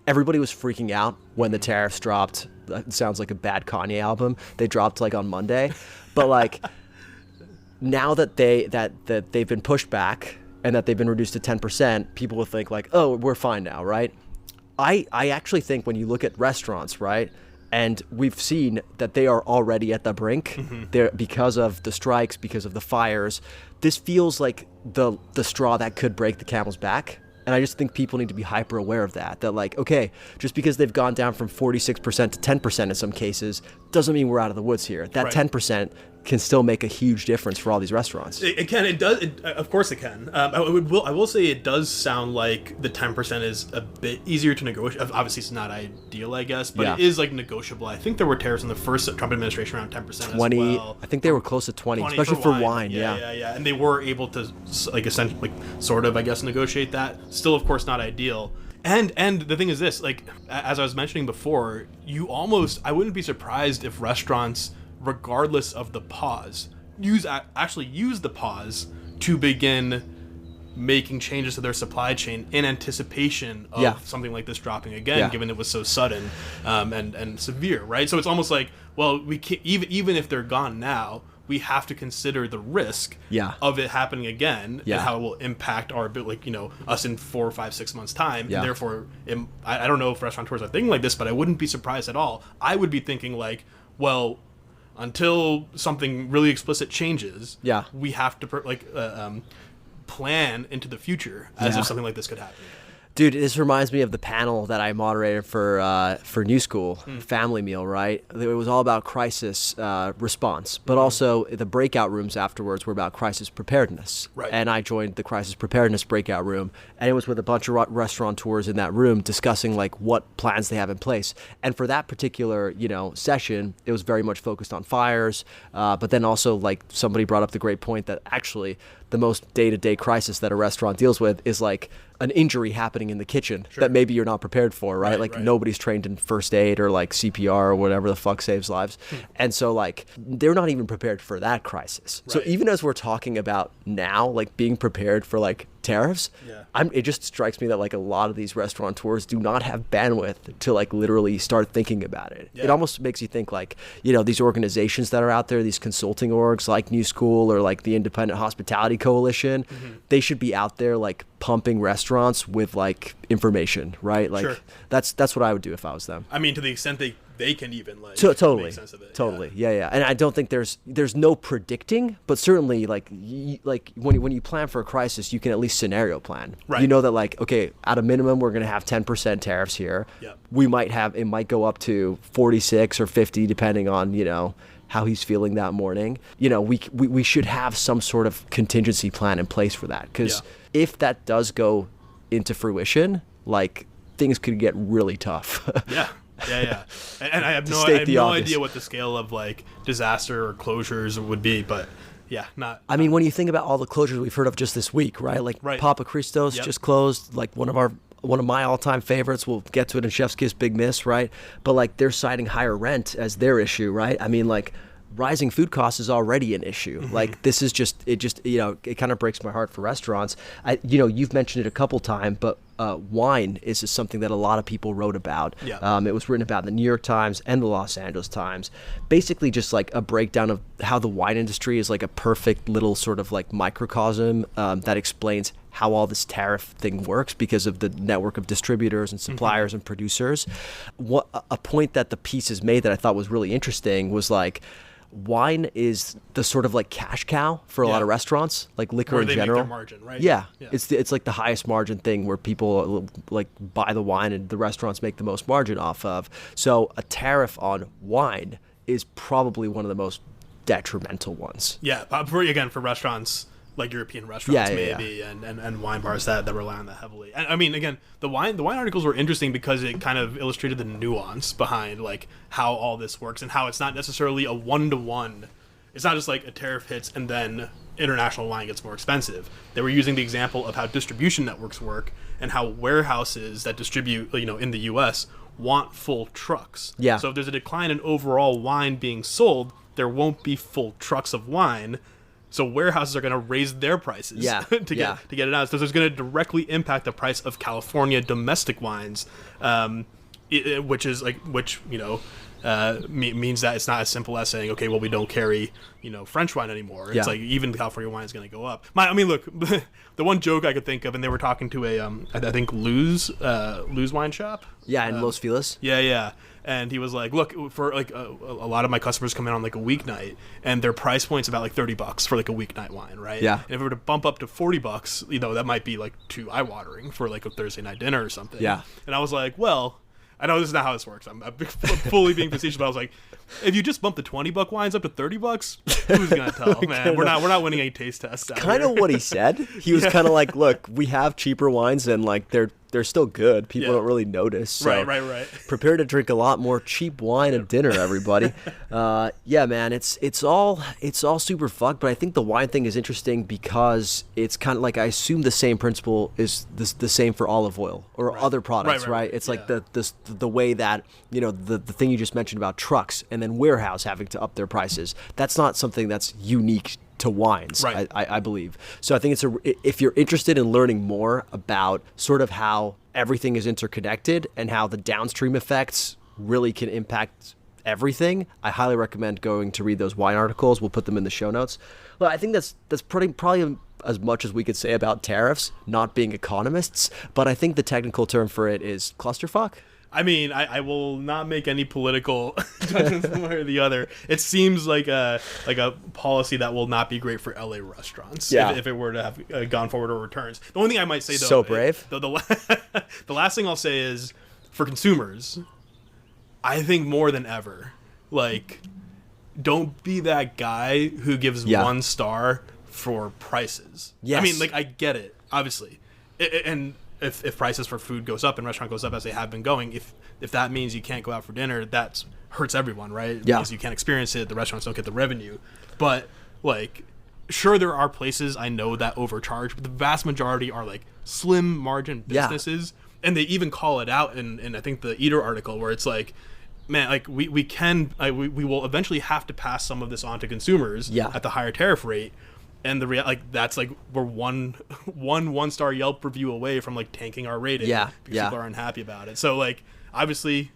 everybody was freaking out when the tariffs dropped. It sounds like a bad Kanye album. They dropped like on Monday, but like. Now that they've been pushed back and that they've been reduced to 10%, people will think like, oh, we're fine now, right? I actually think when you look at restaurants, right, And we've seen that they are already at the brink. They're, because of the strikes, because of the fires. This feels like the straw that could break the camel's back. And I just think people need to be hyper aware of that. That like, okay, just because they've gone down from 46% to 10% in some cases, doesn't mean we're out of the woods here. That 10% can still make a huge difference for all these restaurants. It can. It does. Of course it can. I will say it does sound like the 10% is a bit easier to negotiate. Obviously, it's not ideal, I guess, but it is like negotiable. I think there were tariffs in the first Trump administration around 10% 20, as well. I think they were close to 20 especially for wine. Yeah. And they were able to, like, essentially, like, sort of, I guess, negotiate that. Still, of course, not ideal. And the thing is this, like, as I was mentioning before, I wouldn't be surprised if restaurants, regardless of the pause, actually use the pause to begin making changes to their supply chain in anticipation of something like this dropping again, given it was so sudden and severe, right? So it's almost like, well, we can't, even if they're gone now, we have to consider the risk of it happening again and how it will impact our ability, like, us in 4, 5, 6 months time. And therefore, I don't know if restaurateurs are thinking like this, but I wouldn't be surprised at all. I would be thinking like, well, until something really explicit changes, we have to plan into the future as if something like this could happen. Dude, this reminds me of the panel that I moderated for New School, Family Meal, right? It was all about crisis response, but also the breakout rooms afterwards were about crisis preparedness. Right. And I joined the crisis preparedness breakout room, and it was with a bunch of restaurateurs in that room discussing like what plans they have in place. And for that particular, session, it was very much focused on fires, but then also like somebody brought up the great point that actually the most day-to-day crisis that a restaurant deals with is like an injury happening in the kitchen that maybe you're not prepared for, right? Nobody's trained in first aid or like CPR or whatever the fuck saves lives. And so like they're not even prepared for that crisis. So even as we're talking about now, like being prepared for like tariffs, it just strikes me that like a lot of these restaurateurs do not have bandwidth to like literally start thinking about it. It almost makes you think like, these organizations that are out there, these consulting orgs like New School or like the Independent Hospitality Coalition, they should be out there like pumping restaurants with like information, right? Like that's what I would do if I was them. I mean, to the extent they can even like totally make sense of it. Totally. Yeah. And I don't think there's no predicting, but certainly like when you plan for a crisis, you can at least scenario plan. Right. You know that like, okay, at a minimum we're going to have 10% tariffs here. We might it might go up to 46 or 50 depending on, how he's feeling that morning. We should have some sort of contingency plan in place for that, because if that does go into fruition, like things could get really tough. Yeah. And I have no idea what the scale of like disaster or closures would be, but I mean, when you think about all the closures we've heard of just this week, right? Like Papa Christos just closed, like one of my all-time favorites. We'll get to it in Chef's Kiss Big Miss, right? But like they're citing higher rent as their issue, right? I mean, like rising food costs is already an issue. Like this is it kind of breaks my heart for restaurants. You've mentioned it a couple times, but wine is just something that a lot of people wrote about. It was written about in the New York Times and the Los Angeles Times. Basically just like a breakdown of how the wine industry is like a perfect little sort of like microcosm that explains how all this tariff thing works because of the network of distributors and suppliers and producers. A point that the piece is made that I thought was really interesting was like, wine is the sort of like cash cow for a lot of restaurants, like liquor in general. Make their margin, right? It's like the highest margin thing where people like buy the wine and the restaurants make the most margin off of. So a tariff on wine is probably one of the most detrimental ones. For restaurants, like European restaurants maybe, and wine bars that rely on that heavily. And I mean, again, the wine articles were interesting because it kind of illustrated the nuance behind like how all this works and how it's not necessarily a one-to-one. It's not just like a tariff hits and then international wine gets more expensive. They were using the example of how distribution networks work and how warehouses that distribute, in the U.S. want full trucks. So if there's a decline in overall wine being sold, there won't be full trucks of wine. So warehouses are going to raise their prices to get it out. So it's going to directly impact the price of California domestic wines, which means that it's not as simple as saying, okay, well, we don't carry, French wine anymore. It's like even California wine is going to go up. Look, the one joke I could think of, and they were talking to I think Lou's wine shop. In Los Feliz. And he was like, look, for like a lot of my customers come in on like a weeknight, and their price point's about like $30 for like a weeknight wine, right? Yeah. And if it were to bump up to $40, you know, that might be like too eye-watering for like a Thursday night dinner or something. Yeah. And I was like, well, I know this is not how this works. I'm fully being facetious, but I was like, if you just bump the $20 wines up to $30, who's gonna tell, man? We're not winning any taste tests. Kind of what he said. He was kind of like, look, we have cheaper wines, and like they're still good. People don't really notice. So Right. Prepare to drink a lot more cheap wine at dinner, everybody. Yeah, man, it's all super fucked. But I think the wine thing is interesting because it's kind of like, I assume the same principle is the same for olive oil or other products, right? It's like the way that, you know, the thing you just mentioned about trucks and then warehouse having to up their prices. That's not something that's unique to wines, right. I believe. So I think if you're interested in learning more about sort of how everything is interconnected and how the downstream effects really can impact everything, I highly recommend going to read those wine articles. We'll put them in the show notes. Well, I think that's probably as much as we could say about tariffs, not being economists, but I think the technical term for it is clusterfuck. I mean, I will not make any political judgments one way or the other. It seems like a policy that will not be great for LA restaurants if it were to have gone forward or returns. The only thing I might say, though, so brave. The last thing I'll say is, for consumers, I think more than ever, like, don't be that guy who gives 1 star for prices. Yes. I mean, like, I get it, obviously, and if prices for food goes up and restaurant goes up as they have been going, if that means you can't go out for dinner, that hurts everyone, right? Because you can't experience it, the restaurants don't get the revenue. But like, sure, there are places I know that overcharge, but the vast majority are like slim margin businesses, and they even call it out in I think the Eater article, where it's like, man, like we will eventually have to pass some of this on to consumers at the higher tariff rate. And that's like, we're one star Yelp review away from like tanking our rating. Because people are unhappy about it. So like, obviously,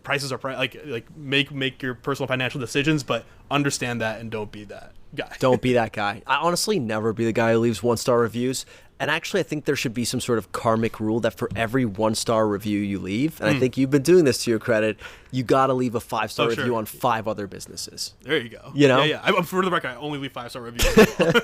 prices are like make your personal financial decisions, but understand that and don't be that guy. Don't be that guy. I honestly never be the guy who leaves 1-star reviews. And actually, I think there should be some sort of karmic rule that for every 1-star review you leave, and I think you've been doing this to your credit, you got to leave a 5-star review on 5 other businesses. There you go. You know? Yeah. I'm, for the record, I only leave 5-star reviews.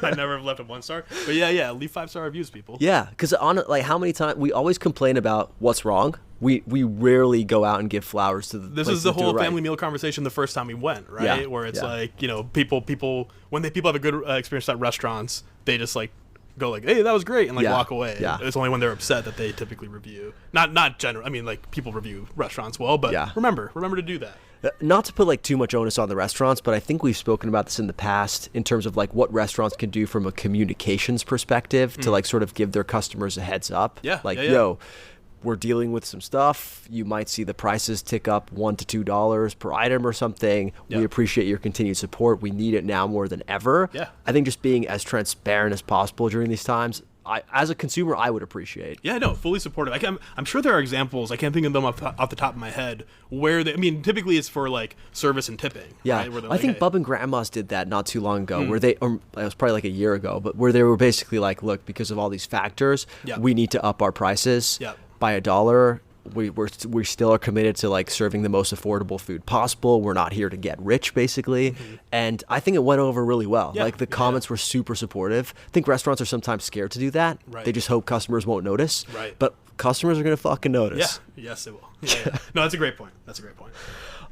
I never have left a 1-star. But leave 5-star reviews, people. Yeah, because like, how many times we always complain about what's wrong. We rarely go out and give flowers to the. This is the whole family meal conversation the first time we went, right? Yeah. Where it's like, you know, people when people have a good experience at restaurants, they just like go like, hey, that was great, and like walk away. Yeah. It's only when they're upset that they typically review. Not general. I mean, like, people review restaurants well, but remember to do that. Not to put like too much onus on the restaurants, but I think we've spoken about this in the past in terms of like what restaurants can do from a communications perspective to like sort of give their customers a heads up. Yo, we're dealing with some stuff. You might see the prices tick up $1 to $2 per item or something. We appreciate your continued support. We need it now more than ever. I think just being as transparent as possible during these times, as a consumer, I would appreciate. Yeah, no, fully supportive. I'm sure there are examples, I can't think of them off the top of my head, where typically it's for like service and tipping. Yeah, right? I think Bub and Grandma's did that not too long ago, where it was probably like a year ago, but where they were basically like, look, because of all these factors, we need to up our prices by $1. We still are committed to like serving the most affordable food possible. We're not here to get rich, basically. And I think it went over really well. Like the comments were super supportive. I think restaurants are sometimes scared to do that. They just hope customers won't notice. But customers are going to fucking notice. Yes, they will. No, that's a great point.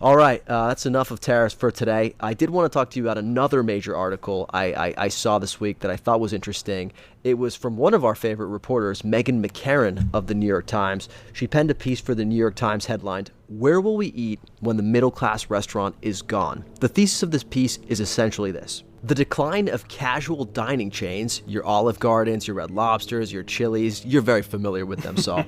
All right, that's enough of tariffs for today. I did want to talk to you about another major article I saw this week that I thought was interesting. It was from one of our favorite reporters, Meghan McCarron of the New York Times. She penned a piece for the New York Times headlined, "Where will we eat when the middle-class restaurant is gone?" The thesis of this piece is essentially this. The decline of casual dining chains, your Olive Gardens, your Red Lobsters, your Chili's, you're very familiar with them, Saul.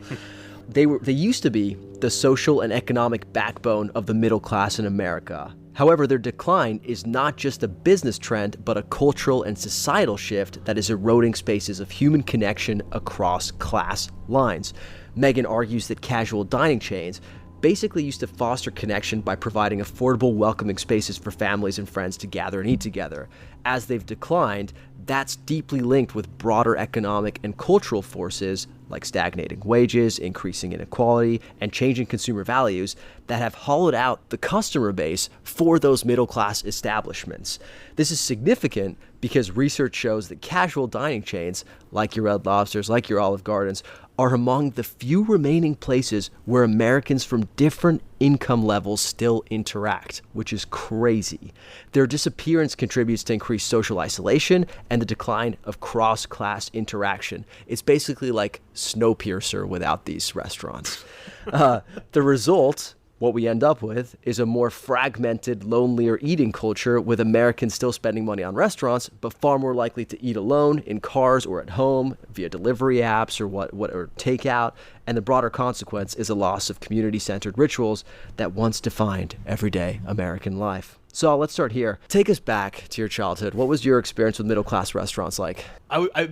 They used to be the social and economic backbone of the middle class in America. However, their decline is not just a business trend, but a cultural and societal shift that is eroding spaces of human connection across class lines. Meghan argues that casual dining chains, basically used to foster connection by providing affordable, welcoming spaces for families and friends to gather and eat together. As they've declined, that's deeply linked with broader economic and cultural forces like stagnating wages, increasing inequality, and changing consumer values that have hollowed out the customer base for those middle-class establishments. This is significant because research shows that casual dining chains, like your Red Lobsters, like your Olive Gardens, are among the few remaining places where Americans from different income levels still interact, which is crazy. Their disappearance contributes to increased social isolation and the decline of cross-class interaction. It's basically like Snowpiercer without these restaurants. The result, what we end up with, is a more fragmented, lonelier eating culture with Americans still spending money on restaurants, but far more likely to eat alone, in cars or at home, via delivery apps or takeout. And the broader consequence is a loss of community-centered rituals that once defined everyday American life. So let's start here. Take us back to your childhood. What was your experience with middle-class restaurants like?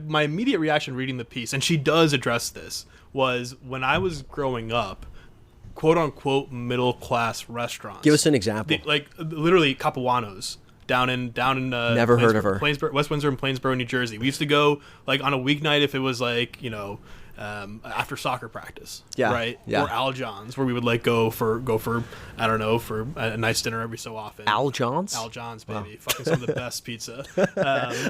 My immediate reaction reading the piece, and she does address this, was when I was growing up, quote-unquote middle-class restaurants. Give us an example. Literally Capuano's down in Never heard of her. West Windsor and Plainsboro, New Jersey. We used to go like on a weeknight if it was like, after soccer practice, right? Yeah. Or Al John's, where we would like go for I don't know, for a nice dinner every so often. Al John's, baby, fucking some of the best pizza.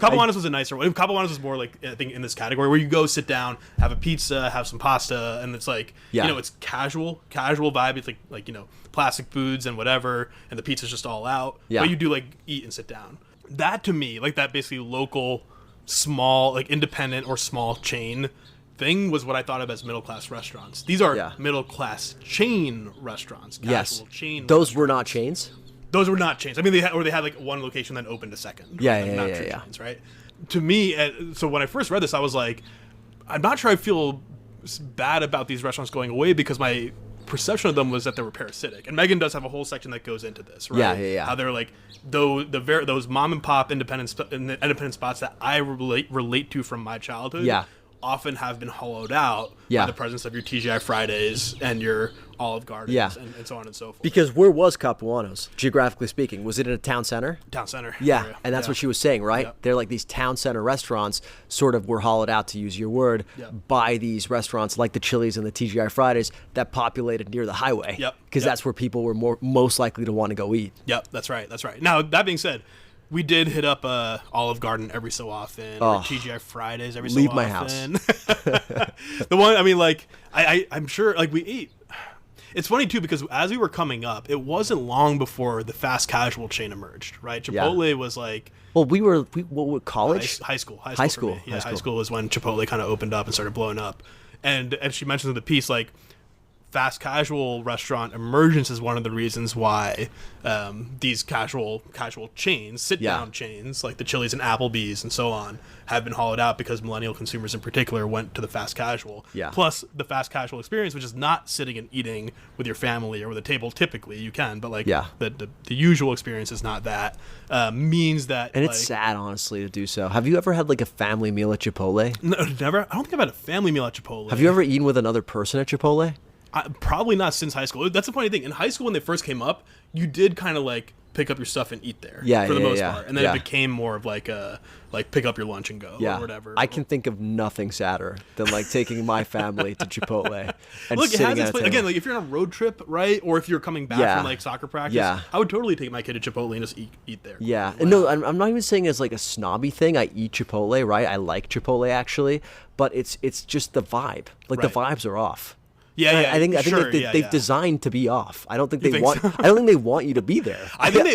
Capuano's was a nicer one. Capuano's was more like, I think, in this category where you go sit down, have a pizza, have some pasta, and it's like it's casual vibe. It's like plastic foods and whatever, and the pizza's just all out. Yeah. But you do like eat and sit down. That to me, like that basically local, small, like independent or small chain thing was what I thought of as middle-class restaurants. These are middle-class chain restaurants. Casual chain Those were not chains? Those were not chains. I mean, they had like one location, then opened a second. Not true chains, right? To me, so when I first read this, I was like, I'm not sure I feel bad about these restaurants going away because my perception of them was that they were parasitic. And Meghan does have a whole section that goes into this, right? Yeah. How they're like, those mom and pop independent spots that I relate to from my childhood. Yeah. Often have been hollowed out by the presence of your TGI Fridays and your Olive Gardens and so on and so forth. Because where was Capuano's, geographically speaking? Was it in a town center? Town center. Yeah, area. and that's what she was saying, right? Yep. They're like these town center restaurants sort of were hollowed out, to use your word, by these restaurants like the Chili's and the TGI Fridays that populated near the highway. Yep. Because that's where people were most likely to want to go eat. Yep, that's right. Now, that being said, we did hit up Olive Garden every so often, or TGI Fridays every so often. Leave my house. The one, I mean, like, I'm sure, like, we ate. It's funny, too, because as we were coming up, it wasn't long before the fast casual chain emerged, right? Chipotle was like... Well, we were college? High school. High school. Yeah, high school was when Chipotle kind of opened up and started blowing up. And she mentions in the piece, like, fast casual restaurant emergence is one of the reasons why these casual chains, sit-down chains, like the Chili's and Applebee's and so on, have been hollowed out because millennial consumers in particular went to the fast casual. Yeah. Plus, the fast casual experience, which is not sitting and eating with your family or with a table. Typically, you can, but like the usual experience is not that. Means that, and it's sad, honestly, to do so. Have you ever had like a family meal at Chipotle? No, never. I don't think I've had a family meal at Chipotle. Have you ever eaten with another person at Chipotle? Probably not since high school. That's the funny thing. In high school, when they first came up, you did kind of like pick up your stuff and eat there for the most part. And then it became more of like pick up your lunch and go or whatever. I can think of nothing sadder than like taking my family to Chipotle and Look, sitting at a table. again, like if you're on a road trip, right? Or if you're coming back from like soccer practice, I would totally take my kid to Chipotle and just eat there. Yeah. And no, I'm not even saying it's like a snobby thing. I eat Chipotle, right? I like Chipotle actually, but it's just the vibe. Like the vibes are off. Yeah, I think they've designed to be off. I don't think they want. So? I don't think they want you to be there. I think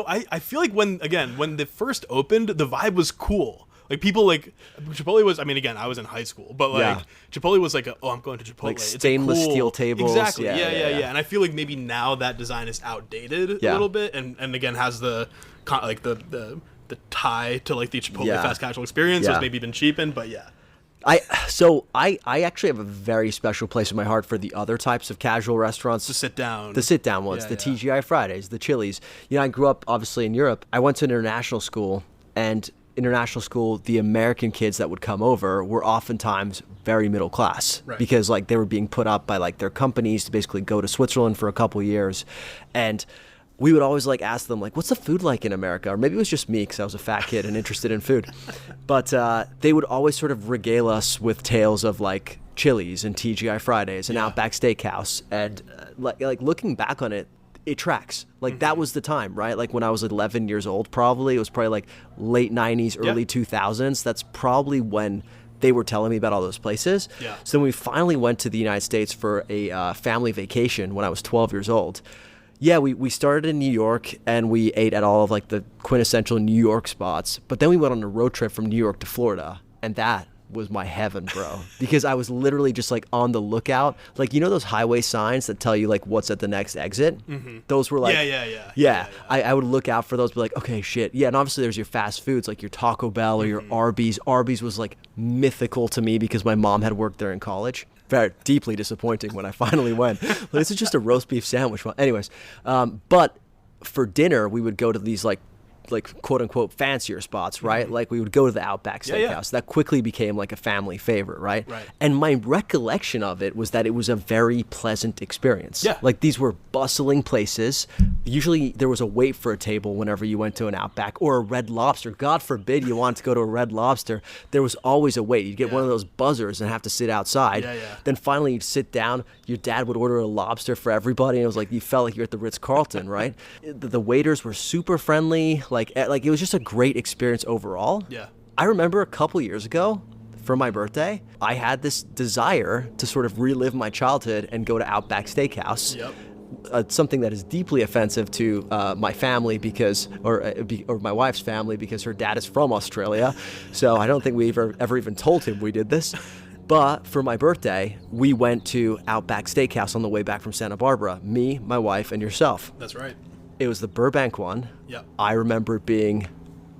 I feel like when they first opened, the vibe was cool. Like people like Chipotle was. I mean, again, I was in high school, but like Chipotle was like, I'm going to Chipotle. Like stainless steel tables. Exactly. Yeah. And I feel like maybe now that design is outdated a little bit, and again has the tie to like the Chipotle fast casual experience. So it's maybe been cheapened, but I actually have a very special place in my heart for the other types of casual restaurants. The sit-down ones, the TGI Fridays, the Chili's. I grew up, obviously, in Europe. I went to an international school, and international school, the American kids that would come over were oftentimes very middle class, because like they were being put up by like their companies to basically go to Switzerland for a couple years. And we would always like ask them like, what's the food like in America? Or maybe it was just me because I was a fat kid and interested in food. But they would always sort of regale us with tales of like Chili's and TGI Fridays and Outback Steakhouse. And like looking back on it, it tracks. Like that was the time, right? Like when I was 11 years old, probably it was probably like late 90s, early 2000s. That's probably when they were telling me about all those places. So when we finally went to the United States for a family vacation when I was 12 years old, we started in New York and we ate at all of like the quintessential New York spots. But then we went on a road trip from New York to Florida, and that was my heaven, bro. Because I was literally just like on the lookout. Like, you know those highway signs that tell you like what's at the next exit? Those were like, I would look out for those, be like, okay, shit. Yeah, and obviously there's your fast foods, like your Taco Bell or your Arby's. Arby's was like mythical to me because my mom had worked there in college. Very deeply disappointing when I finally went. This is just a roast beef sandwich. Well, anyways, but for dinner, we would go to these like quote unquote fancier spots, right? Like we would go to the Outback Steakhouse. That quickly became like a family favorite, right? And my recollection of it was that it was a very pleasant experience. Like these were bustling places. Usually there was a wait for a table whenever you went to an Outback or a Red Lobster. God forbid you wanted to go to a Red Lobster. There was always a wait. You'd get one of those buzzers and have to sit outside. Then finally you'd sit down. Your dad would order a lobster for everybody, and it was like you felt like you're at the Ritz-Carlton, right? The waiters were super friendly. Like it was just a great experience overall. I remember a couple years ago for my birthday, I had this desire to sort of relive my childhood and go to Outback Steakhouse. Something that is deeply offensive to my family or my wife's family, because her dad is from Australia. So I don't think we ever even told him we did this. But for my birthday, we went to Outback Steakhouse on the way back from Santa Barbara. Me, my wife, and yourself. That's right. It was the Burbank one. I remember it being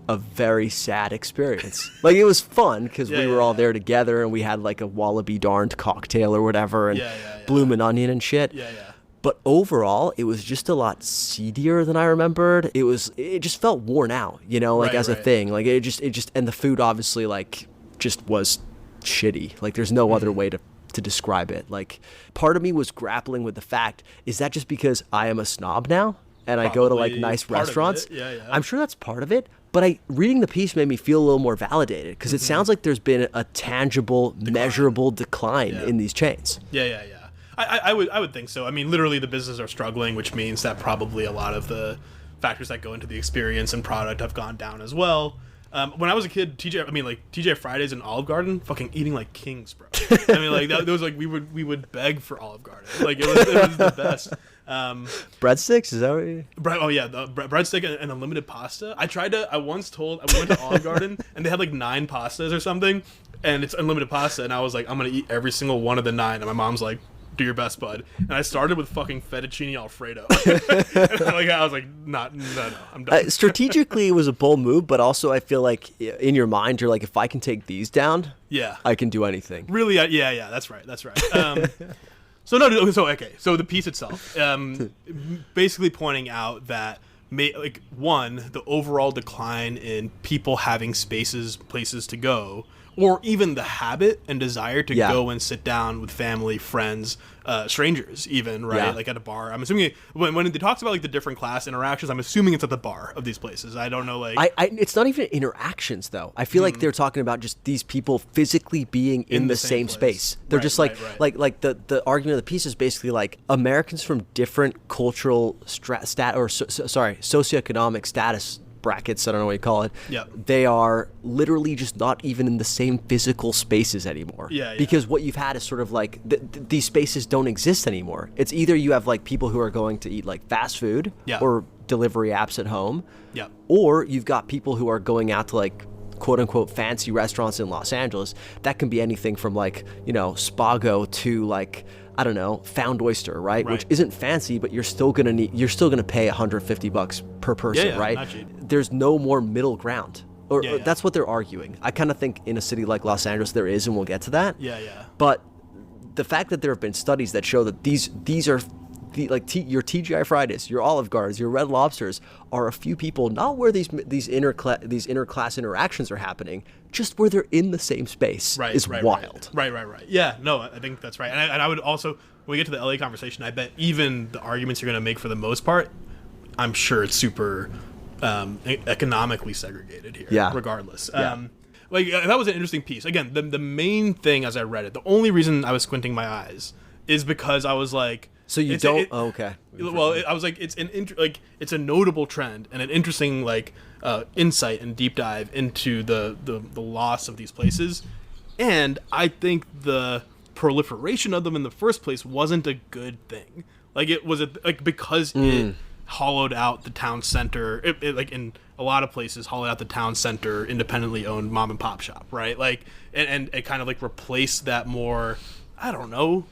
a very sad experience. Like it was fun because we were all there together and we had like a wallaby darned cocktail or whatever and bloomin' onion and shit. But overall, it was just a lot seedier than I remembered. It just felt worn out, you know, like as a thing. Like it just and the food obviously like just was shitty. Like there's no other way to describe it. Like part of me was grappling with the fact, is that just because I am a snob now and I go to like nice restaurants? I'm sure that's part of it. But reading the piece made me feel a little more validated because it sounds like there's been a tangible, measurable decline in these chains. I would think so. I mean, literally the businesses are struggling, which means that probably a lot of the factors that go into the experience and product have gone down as well. When I was a kid, TGI Fridays and Olive Garden, fucking eating like kings, bro. I mean, like that was like we would beg for Olive Garden. Like it was the best. Breadsticks, is that what you... the breadstick and unlimited pasta. I went to Olive Garden and they had like 9 pastas or something, and it's unlimited pasta, and I was like, I'm gonna eat every single one of the 9, and my mom's like, do your best, bud. And I started with fucking fettuccine alfredo. And I was like, no, I'm done. Strategically, it was a bold move, but also I feel like in your mind, you're like, if I can take these down, I can do anything. Really, that's right. So the piece itself, basically pointing out that the overall decline in people having places to go, or even the habit and desire to go and sit down with family, friends, strangers even, right? Like at a bar. I'm assuming when it talks about like the different class interactions, I'm assuming it's at the bar of these places. I don't know, like... it's not even interactions, though. I feel like they're talking about just these people physically being in the same space. They're just like the argument of the piece is basically like Americans from different cultural socioeconomic status brackets, I don't know what you call it. They are literally just not even in the same physical spaces anymore. Because what you've had is sort of like these spaces don't exist anymore. It's either you have like people who are going to eat like fast food or delivery apps at home, or you've got people who are going out to like quote unquote fancy restaurants in Los Angeles. That can be anything from like, you know, Spago to like, I don't know, Found Oyster, right? Which isn't fancy, but you're still gonna pay $150 per person, right? Not cheap. There's no more middle ground. Or that's what they're arguing. I kind of think in a city like Los Angeles there is, and we'll get to that. But the fact that there have been studies that show that these are your TGI Fridays, your Olive Gardens, your Red Lobsters are a few people, not where these interclass interactions are happening, just where they're in the same space. Is wild. Right. Yeah, no, I think that's right. And I would also, when we get to the LA conversation, I bet even the arguments you're going to make for the most part, I'm sure it's super economically segregated here. Yeah. Regardless. Yeah. That was an interesting piece. Again, the main thing as I read it, the only reason I was squinting my eyes is because I was like, so you don't. Okay. Well, I was like, it's it's a notable trend and an interesting insight and deep dive into the loss of these places, and I think the proliferation of them in the first place wasn't a good thing. It was because it hollowed out the town center. It in a lot of places hollowed out the town center, independently owned mom and pop shop, right? And it kind of replaced that more, I don't know,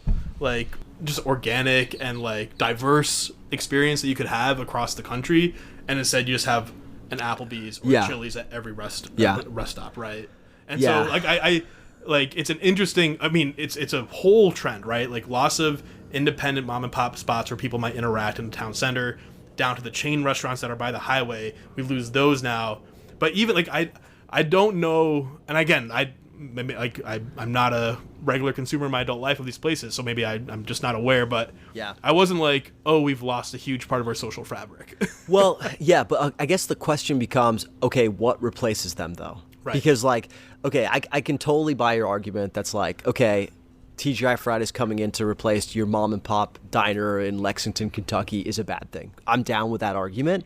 just organic and diverse experience that you could have across the country, and instead you just have an Applebee's or Chili's at every rest stop, right? And so I it's an interesting, I mean, it's a whole trend, right? Loss of independent mom and pop spots where people might interact in the town center, down to the chain restaurants that are by the highway. We lose those now. But even I don't know, and again, I'm not a regular consumer in my adult life of these places, so maybe I'm just not aware, but I wasn't we've lost a huge part of our social fabric. Well, yeah, but I guess the question becomes, okay, what replaces them though? Right. Because okay, I can totally buy your argument that's okay, TGI Fridays coming in to replace your mom and pop diner in Lexington, Kentucky is a bad thing. I'm down with that argument.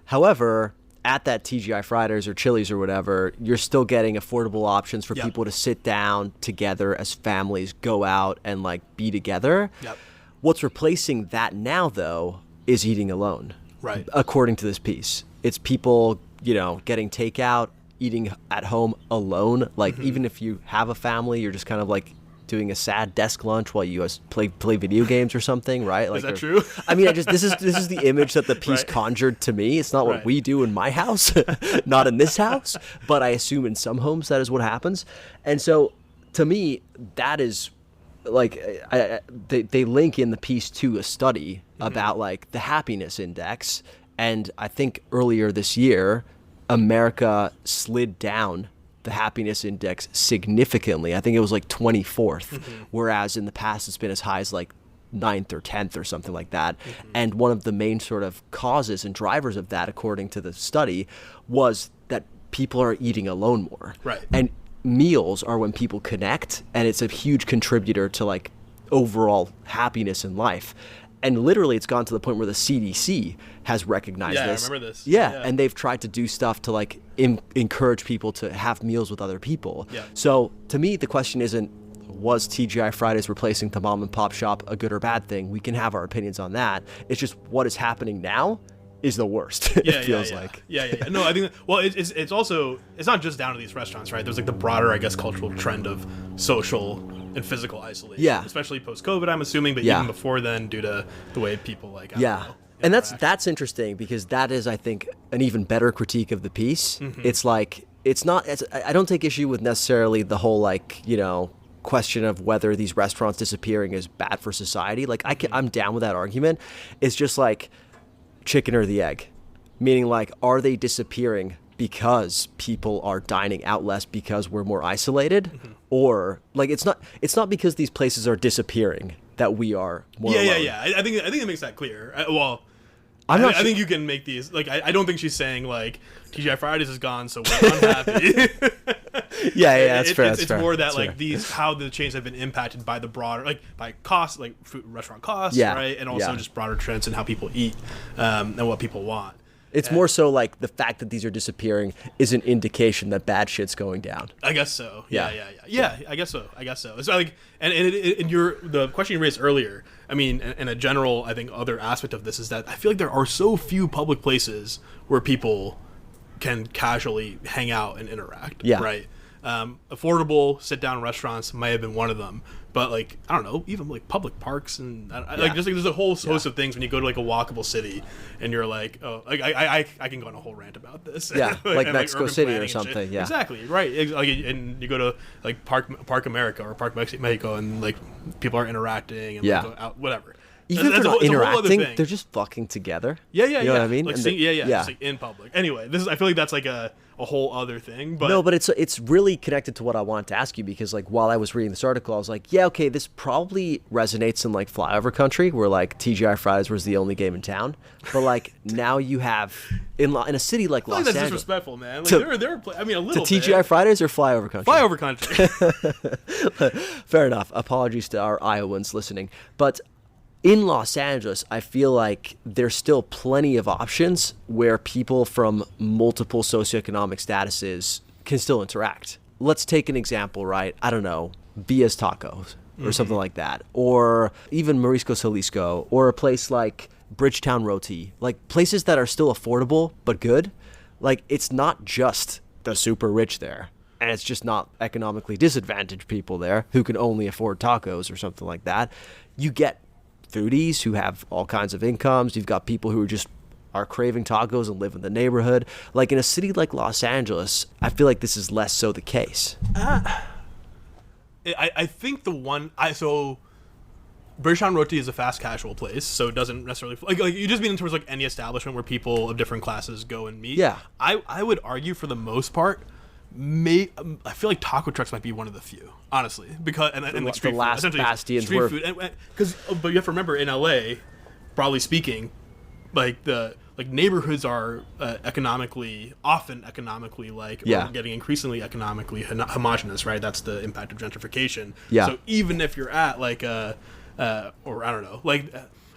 However, at that TGI Fridays or Chili's or whatever, you're still getting affordable options for people to sit down together as families, go out and be together. Yep. What's replacing that now though is eating alone. Right. According to this piece, it's people, getting takeout, eating at home alone. Even if you have a family, you're just kind of doing a sad desk lunch while you guys play video games or something, right? Is that true? I mean, this is the image that the piece conjured to me. It's not what we do in my house, not in this house, but I assume in some homes that is what happens. And so, to me, that is they link in the piece to a study about the happiness index, and I think earlier this year, America slid down the happiness index significantly. I think it was 24th, whereas in the past it's been as high as 9th or 10th or something like that. And one of the main sort of causes and drivers of that, according to the study, was that people are eating alone more. Right. And meals are when people connect, and it's a huge contributor to overall happiness in life. And literally, it's gone to the point where the CDC has recognized this. Yeah, I remember this. Yeah, and they've tried to do stuff to encourage people to have meals with other people. Yeah. So to me, the question isn't, was TGI Fridays replacing the mom and pop shop a good or bad thing? We can have our opinions on that. It's just what is happening now is the worst. It feels like. Yeah. No, I think it's also, it's not just down to these restaurants, right? There's the broader, I guess, cultural trend of social and physical isolation. Yeah. Especially post-COVID, I'm assuming, but even before then, due to the way people I don't know, and that's interesting, because that is, I think, an even better critique of the piece. It's I don't take issue with necessarily the whole question of whether these restaurants disappearing is bad for society. I'm down with that argument. It's just chicken or the egg, meaning are they disappearing because people are dining out less because we're more isolated, or it's not because these places are disappearing that we are more alone. I think it makes that clear. I think you can make these I don't think she's saying TGI Fridays is gone, so we're unhappy. That's fair. It's more that these, how the chains have been impacted by the broader by cost, food restaurant costs, right, and also just broader trends in how people eat and what people want. It's more so the fact that these are disappearing is an indication that bad shit's going down. I guess so. Yeah. I guess so. It's and the question you raised earlier, I mean, and a general, I think, other aspect of this is that I feel there are so few public places where people can casually hang out and interact. Yeah. Right. Affordable sit-down restaurants might have been one of them, but I don't know, even public parks and there's a whole host of things when you go to a walkable city and you're I can go on a whole rant about this. Yeah, Mexico City or something. Yeah, exactly, right. And you go to Park America or Park Mexico and people are interacting and go out, whatever. Even if they're not interacting, they're just fucking together. Yeah. You know what I mean? Like, just like in public. Anyway, I feel like that's like a whole other thing. But no, but it's really connected to what I wanted to ask you, because like while I was reading this article, I was like, yeah, okay, this probably resonates in like flyover country where like TGI Fridays was the only game in town. But like now you have in a city like Los Angeles. That's disrespectful, man. Like a little to TGI Fridays or flyover country. Flyover country. Fair enough. Apologies to our Iowans listening, but in Los Angeles, I feel like there's still plenty of options where people from multiple socioeconomic statuses can still interact. Let's take an example, right? I don't know, Via's Tacos or something like that, or even Marisco Jalisco, or a place like Bridgetown Roti, like places that are still affordable but good. Like it's not just the super rich there, and it's just not economically disadvantaged people there who can only afford tacos or something like that. You get foodies who have all kinds of incomes. You've got people who are craving tacos and live in the neighborhood. Like in a city like Los Angeles, I feel like this is less so the case. I think so Bridgetown Roti is a fast casual place, so it doesn't necessarily like you just mean in terms of like any establishment where people of different classes go and meet. Yeah. I would argue for the most part, I feel like taco trucks might be one of the few, honestly, because and like street the last food, bastions street food, but you have to remember in LA, broadly speaking, like the neighborhoods are often economically like or getting increasingly economically homogenous, right? That's the impact of gentrification. Yeah. So even if you're at like or I don't know, like.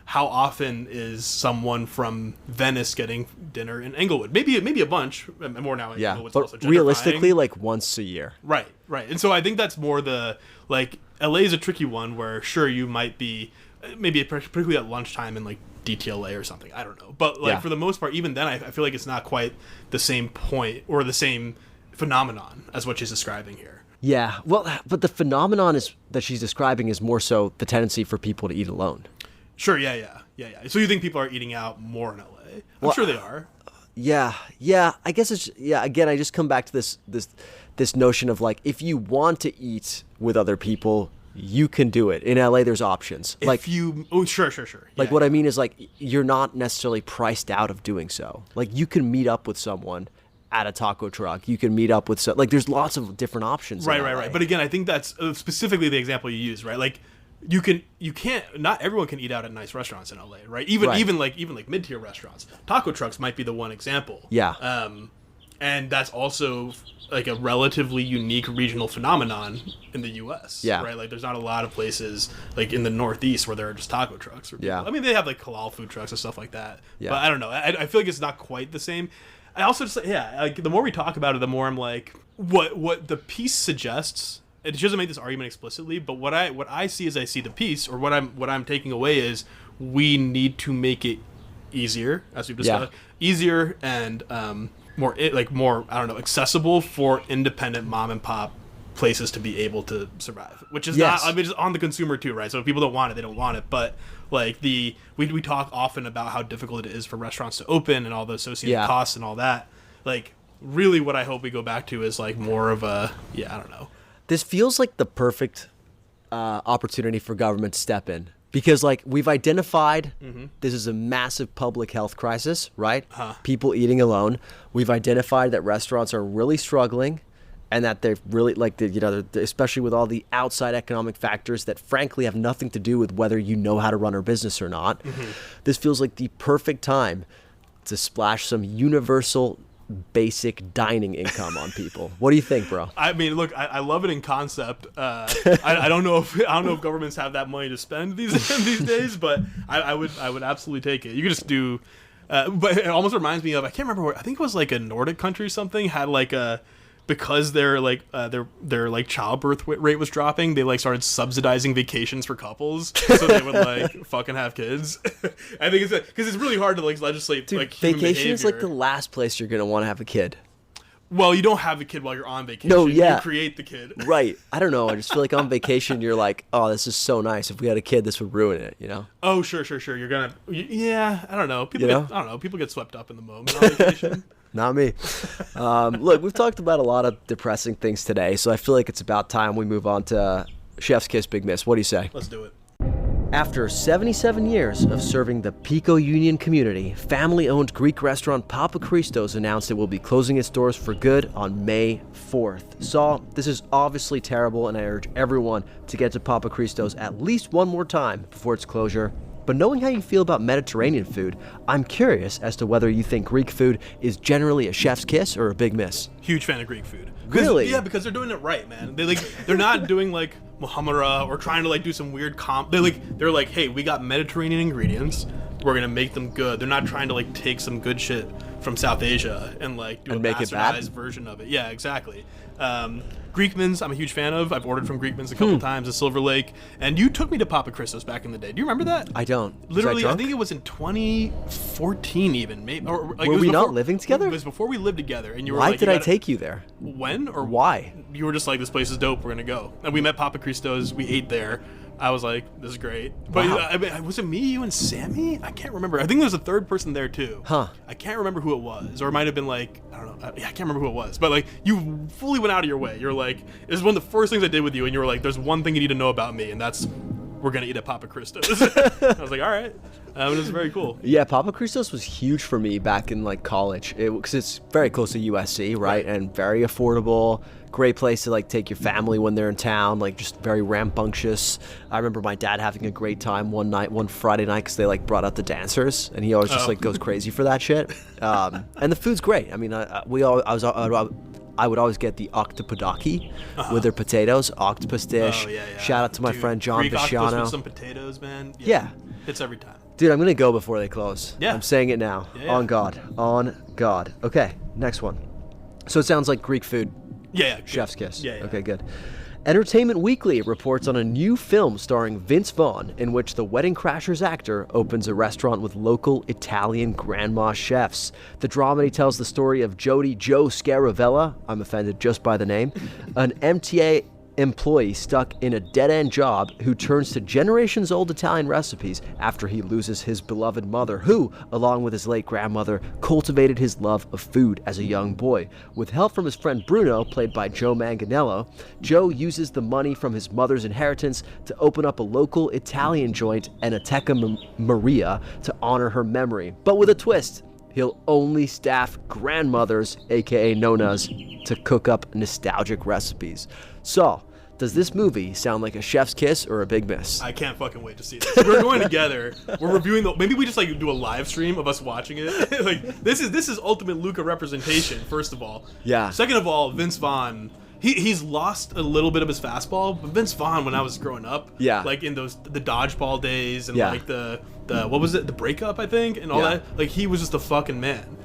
How often is someone from Venice getting dinner in Englewood? Maybe a bunch more now. Yeah, Englewood's but also gentrifying. realistically, like once a year. Right. And so I think that's more the like LA is a tricky one where sure you might be maybe particularly at lunchtime in like DTLA or something. I don't know, but like for the most part, even then I feel like it's not quite the same point or the same phenomenon as what she's describing here. Yeah, well, but the phenomenon that she's describing is more so the tendency for people to eat alone. Sure, yeah. So you think people are eating out more in LA? I'm sure they are. Yeah. I guess it's again, I just come back to this notion of like if you want to eat with other people, you can do it. In LA, there's options. Sure. Like what I mean is like you're not necessarily priced out of doing so. Like you can meet up with someone at a taco truck. You can meet up with like there's lots of different options. Right. But again, I think that's specifically the example you use, right? Like. Not everyone can eat out at nice restaurants in LA, right? Even like mid-tier restaurants. Taco trucks might be the one example. Yeah. And that's also like a relatively unique regional phenomenon in the US. Yeah. Right? Like there's not a lot of places like in the Northeast where there are just taco trucks. Yeah. I mean, they have like halal food trucks and stuff like that. Yeah. But I don't know. I feel like it's not quite the same. I also just like the more we talk about it, the more I'm like, what the piece suggests. It doesn't make this argument explicitly, but what I see as I see the piece, or what I'm taking away is we need to make it easier, as we've discussed, easier and more I don't know, accessible for independent mom and pop places to be able to survive. Which is not, I mean, it's on the consumer too, right? So if people don't want it, they don't want it. But like we talk often about how difficult it is for restaurants to open and all the associated costs and all that. Like really, what I hope we go back to is like more of a I don't know. This feels like the perfect opportunity for government to step in because, like, we've identified this is a massive public health crisis, right? People eating alone. We've identified that restaurants are really struggling and that they've really, like, especially with all the outside economic factors that, frankly, have nothing to do with whether you know how to run a business or not. This feels like the perfect time to splash some universal basic dining income on people. What do you think, bro? I mean, look, I love it in concept. I don't know if governments have that money to spend these days, but I would absolutely take it. You could just do, but it almost reminds me of, I can't remember where, I think it was like a Nordic country or something had like a, because their like childbirth rate was dropping, they like started subsidizing vacations for couples so they would like fucking have kids. I think it's because it's really hard to like legislate. Dude, like vacation is like the last place you're gonna want to have a kid. Well, you don't have the kid while you're on vacation. No, yeah. You create the kid. Right. I don't know. I just feel like on vacation you're like, oh, this is so nice. If we had a kid, this would ruin it. You know? Oh, sure. You're gonna. Yeah. I don't know. People get swept up in the moment on vacation. Not me. Look, we've talked about a lot of depressing things today, so I feel like it's about time we move on to Chef's Kiss, Big Miss. What do you say? Let's do it. After 77 years of serving the Pico Union community, family-owned Greek restaurant Papa Christos announced it will be closing its doors for good on May 4th. Saul, this is obviously terrible, and I urge everyone to get to Papa Christos at least one more time before its closure. But knowing how you feel about Mediterranean food, I'm curious as to whether you think Greek food is generally a chef's kiss or a big miss. Huge fan of Greek food. Really? Yeah, because they're doing it right, man. They're not doing like Muhammara or trying to like do some weird comp. They're like, hey, we got Mediterranean ingredients. We're gonna make them good. They're not trying to like take some good shit from South Asia and like do a bastardized version of it. Yeah, exactly. Greekman's, I'm a huge fan of. I've ordered from Greekman's a couple times at Silver Lake, and you took me to Papa Christos back in the day. Do you remember that? I don't. Literally, I think it was in 2014 even. Maybe. Or, like, were we not living together? It was before we lived together, and you were Why like, did I take you there? When or why? You were just like, this place is dope. We're gonna go. And we met Papa Christos. We ate there. I was like, this is great. But wow. I mean, was it me, you, and Sammy? I can't remember. I think there was a third person there too. Huh. I can't remember who it was. Or it might have been like, I don't know. I can't remember who it was. But like, you fully went out of your way. You're like, it was one of the first things I did with you. And you were like, there's one thing you need to know about me. And that's, we're going to eat at Papa Christos. I was like, all right. It was very cool. Yeah, Papa Christos was huge for me back in like college. Because it's very close to USC, right? And very affordable. Great place to like take your family when they're in town, like just very rambunctious. I remember my dad having a great time one Friday night because they like brought out the dancers, and he always just like goes crazy for that shit. And the food's great. I mean, I would always get the octopodaki with their potatoes, octopus dish. Shout out to my friend John Greek octopus Bisciano. with some potatoes, man. Yeah. It's every time. Dude, I'm gonna go before they close. Yeah. I'm saying it now. On God. Okay, next one. So it sounds like Greek food. Yeah. Chef's kiss. Yeah. Okay, good. Entertainment Weekly reports on a new film starring Vince Vaughn in which the Wedding Crashers actor opens a restaurant with local Italian grandma chefs. The dramedy tells the story of Jody Joe Scaravella, I'm offended just by the name, an MTA employee stuck in a dead-end job who turns to generations-old Italian recipes after he loses his beloved mother, who, along with his late grandmother, cultivated his love of food as a young boy. With help from his friend Bruno, played by Joe Manganiello, Joe uses the money from his mother's inheritance to open up a local Italian joint, Enoteca Maria, to honor her memory. But with a twist, he'll only staff grandmothers, aka nonas, to cook up nostalgic recipes. So, does this movie sound like a chef's kiss or a big miss? I can't fucking wait to see this. We're going together. We're reviewing maybe we just like do a live stream of us watching it. Like this is ultimate Luca representation. First of all, yeah. Second of all, Vince Vaughn. He's lost a little bit of his fastball, but Vince Vaughn, when I was growing up, like in the dodgeball days and like the what was it, the breakup, I think, and all that, like he was just a fucking man.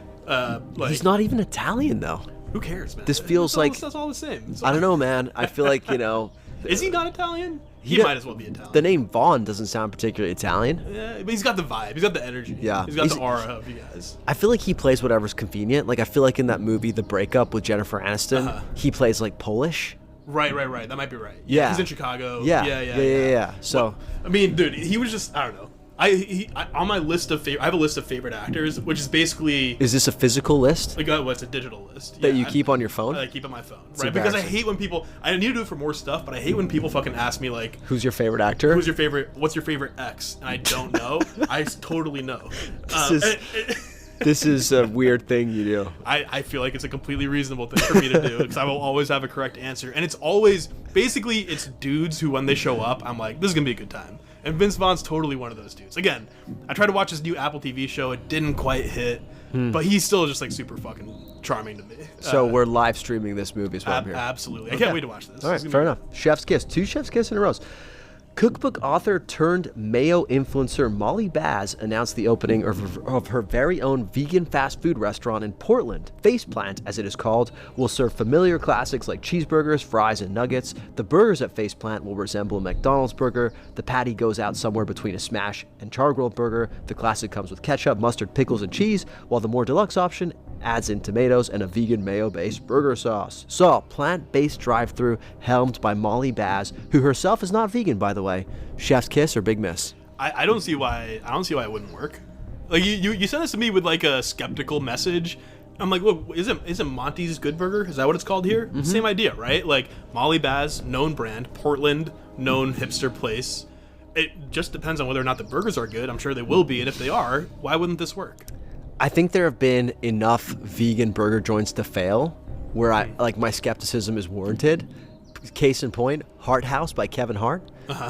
He's not even Italian though. Who cares, man? This feels like that's all the same. I don't know, man. I feel like Is he not Italian? He might as well be Italian. The name Vaughn doesn't sound particularly Italian. Yeah, but he's got the vibe. He's got the energy. Yeah. He's got the aura of you guys. I feel like he plays whatever's convenient. Like I feel like in that movie, The Breakup with Jennifer Aniston, he plays like Polish. Right. That might be right. Yeah. He's in Chicago. Yeah. So, well, I mean, dude, he was just, I don't know. I on my list of I have a list of favorite actors, which is basically. Is this a physical list? Like, it's a digital list that you keep on your phone. I keep on my phone, right? Because I hate when people. I need to do it for more stuff, but I hate when people fucking ask me like, "Who's your favorite actor? Who's your favorite? What's your favorite ex?" And I don't know. I totally know. This is a weird thing you do. I feel like it's a completely reasonable thing for me to do because I will always have a correct answer, and it's always basically it's dudes who when they show up, I'm like, this is gonna be a good time. And Vince Vaughn's totally one of those dudes. Again, I tried to watch his new Apple TV show. It didn't quite hit, but he's still just like super fucking charming to me. So we're live streaming this movie as well. Absolutely. I can't wait to watch this. All right, fair enough. Chef's kiss. 2 chef's kiss in a row. Cookbook author turned mayo influencer Molly Baz announced the opening of her very own vegan fast food restaurant in Portland. Faceplant, as it is called, will serve familiar classics like cheeseburgers, fries, and nuggets. The burgers at Faceplant will resemble a McDonald's burger. The patty goes out somewhere between a smash and char-grilled burger. The classic comes with ketchup, mustard, pickles, and cheese, while the more deluxe option adds in tomatoes and a vegan mayo-based burger sauce. So, plant-based drive-thru helmed by Molly Baz, who herself is not vegan, by the way. Chef's kiss or big miss? I don't see why it wouldn't work. Like you sent this to me with like a skeptical message. I'm like, look, isn't Monty's Good Burger? Is that what it's called here? Mm-hmm. Same idea, right? Like Molly Baz, known brand, Portland, known hipster place. It just depends on whether or not the burgers are good. I'm sure they will be, and if they are, why wouldn't this work? I think there have been enough vegan burger joints to fail where my skepticism is warranted. Case in point, Hart House by Kevin Hart,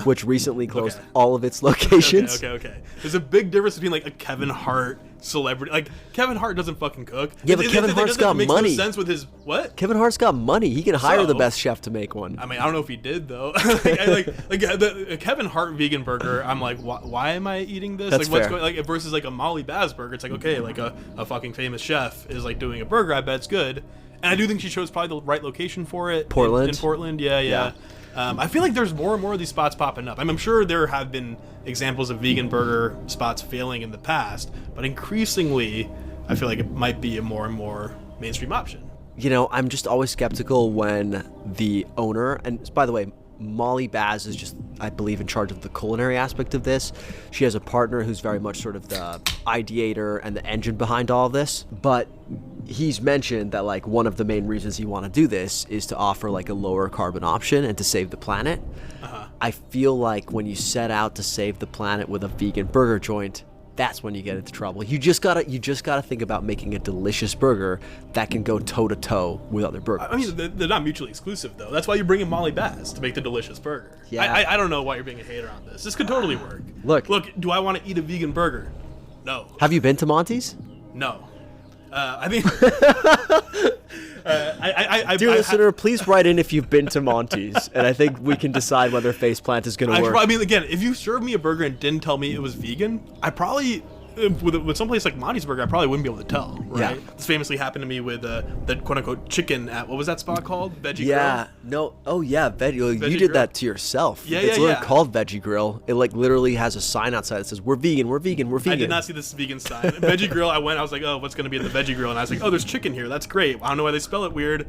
which recently closed all of its locations. Okay. There's a big difference between like a Kevin Hart celebrity. Like Kevin Hart doesn't fucking cook. Yeah, but Kevin Hart's got money. Makes no sense with his what? Kevin Hart's got money. He can hire the best chef to make one. I mean, I don't know if he did though. The Kevin Hart vegan burger. I'm like, why am I eating this? That's what's fair. going like versus like a Molly Baz burger? It's like okay, like a fucking famous chef is like doing a burger. I bet it's good. And I do think she chose probably the right location for it. Portland. In Portland, yeah. I feel like there's more and more of these spots popping up. I'm sure there have been examples of vegan burger spots failing in the past, but increasingly, I feel like it might be a more and more mainstream option. You know, I'm just always skeptical when the owner, and by the way, Molly Baz is just, I believe, in charge of the culinary aspect of this. She has a partner who's very much sort of the ideator and the engine behind all of this. But he's mentioned that like one of the main reasons you want to do this is to offer like a lower carbon option and to save the planet. I feel like when you set out to save the planet with a vegan burger joint, that's when you get into trouble. You just gotta think about making a delicious burger that can go toe to toe with other burgers. I mean, they're not mutually exclusive though. That's why you bring in Molly Baz to make the delicious burger. Yeah. I don't know why you're being a hater on this. This could totally work. Look. Do I want to eat a vegan burger? No. Have you been to Monty's? No. I mean, dear listener, please write in if you've been to Monty's, and I think we can decide whether Faceplant is going to work. I mean, again, if you served me a burger and didn't tell me it was vegan, I probably, with someplace like Monty's Burger, I probably wouldn't be able to tell, right? Yeah. This famously happened to me with the quote-unquote chicken at, what was that spot called? Veggie Grill? No. Oh, yeah, Veggie. You did Grill? that to yourself. Yeah, it's literally called Veggie Grill. It like literally has a sign outside that says, we're vegan, we're vegan, we're vegan. I did not see this vegan sign. Veggie Grill, I was like, oh, what's going to be in the Veggie Grill? And I was like, oh, there's chicken here. That's great. I don't know why they spell it weird.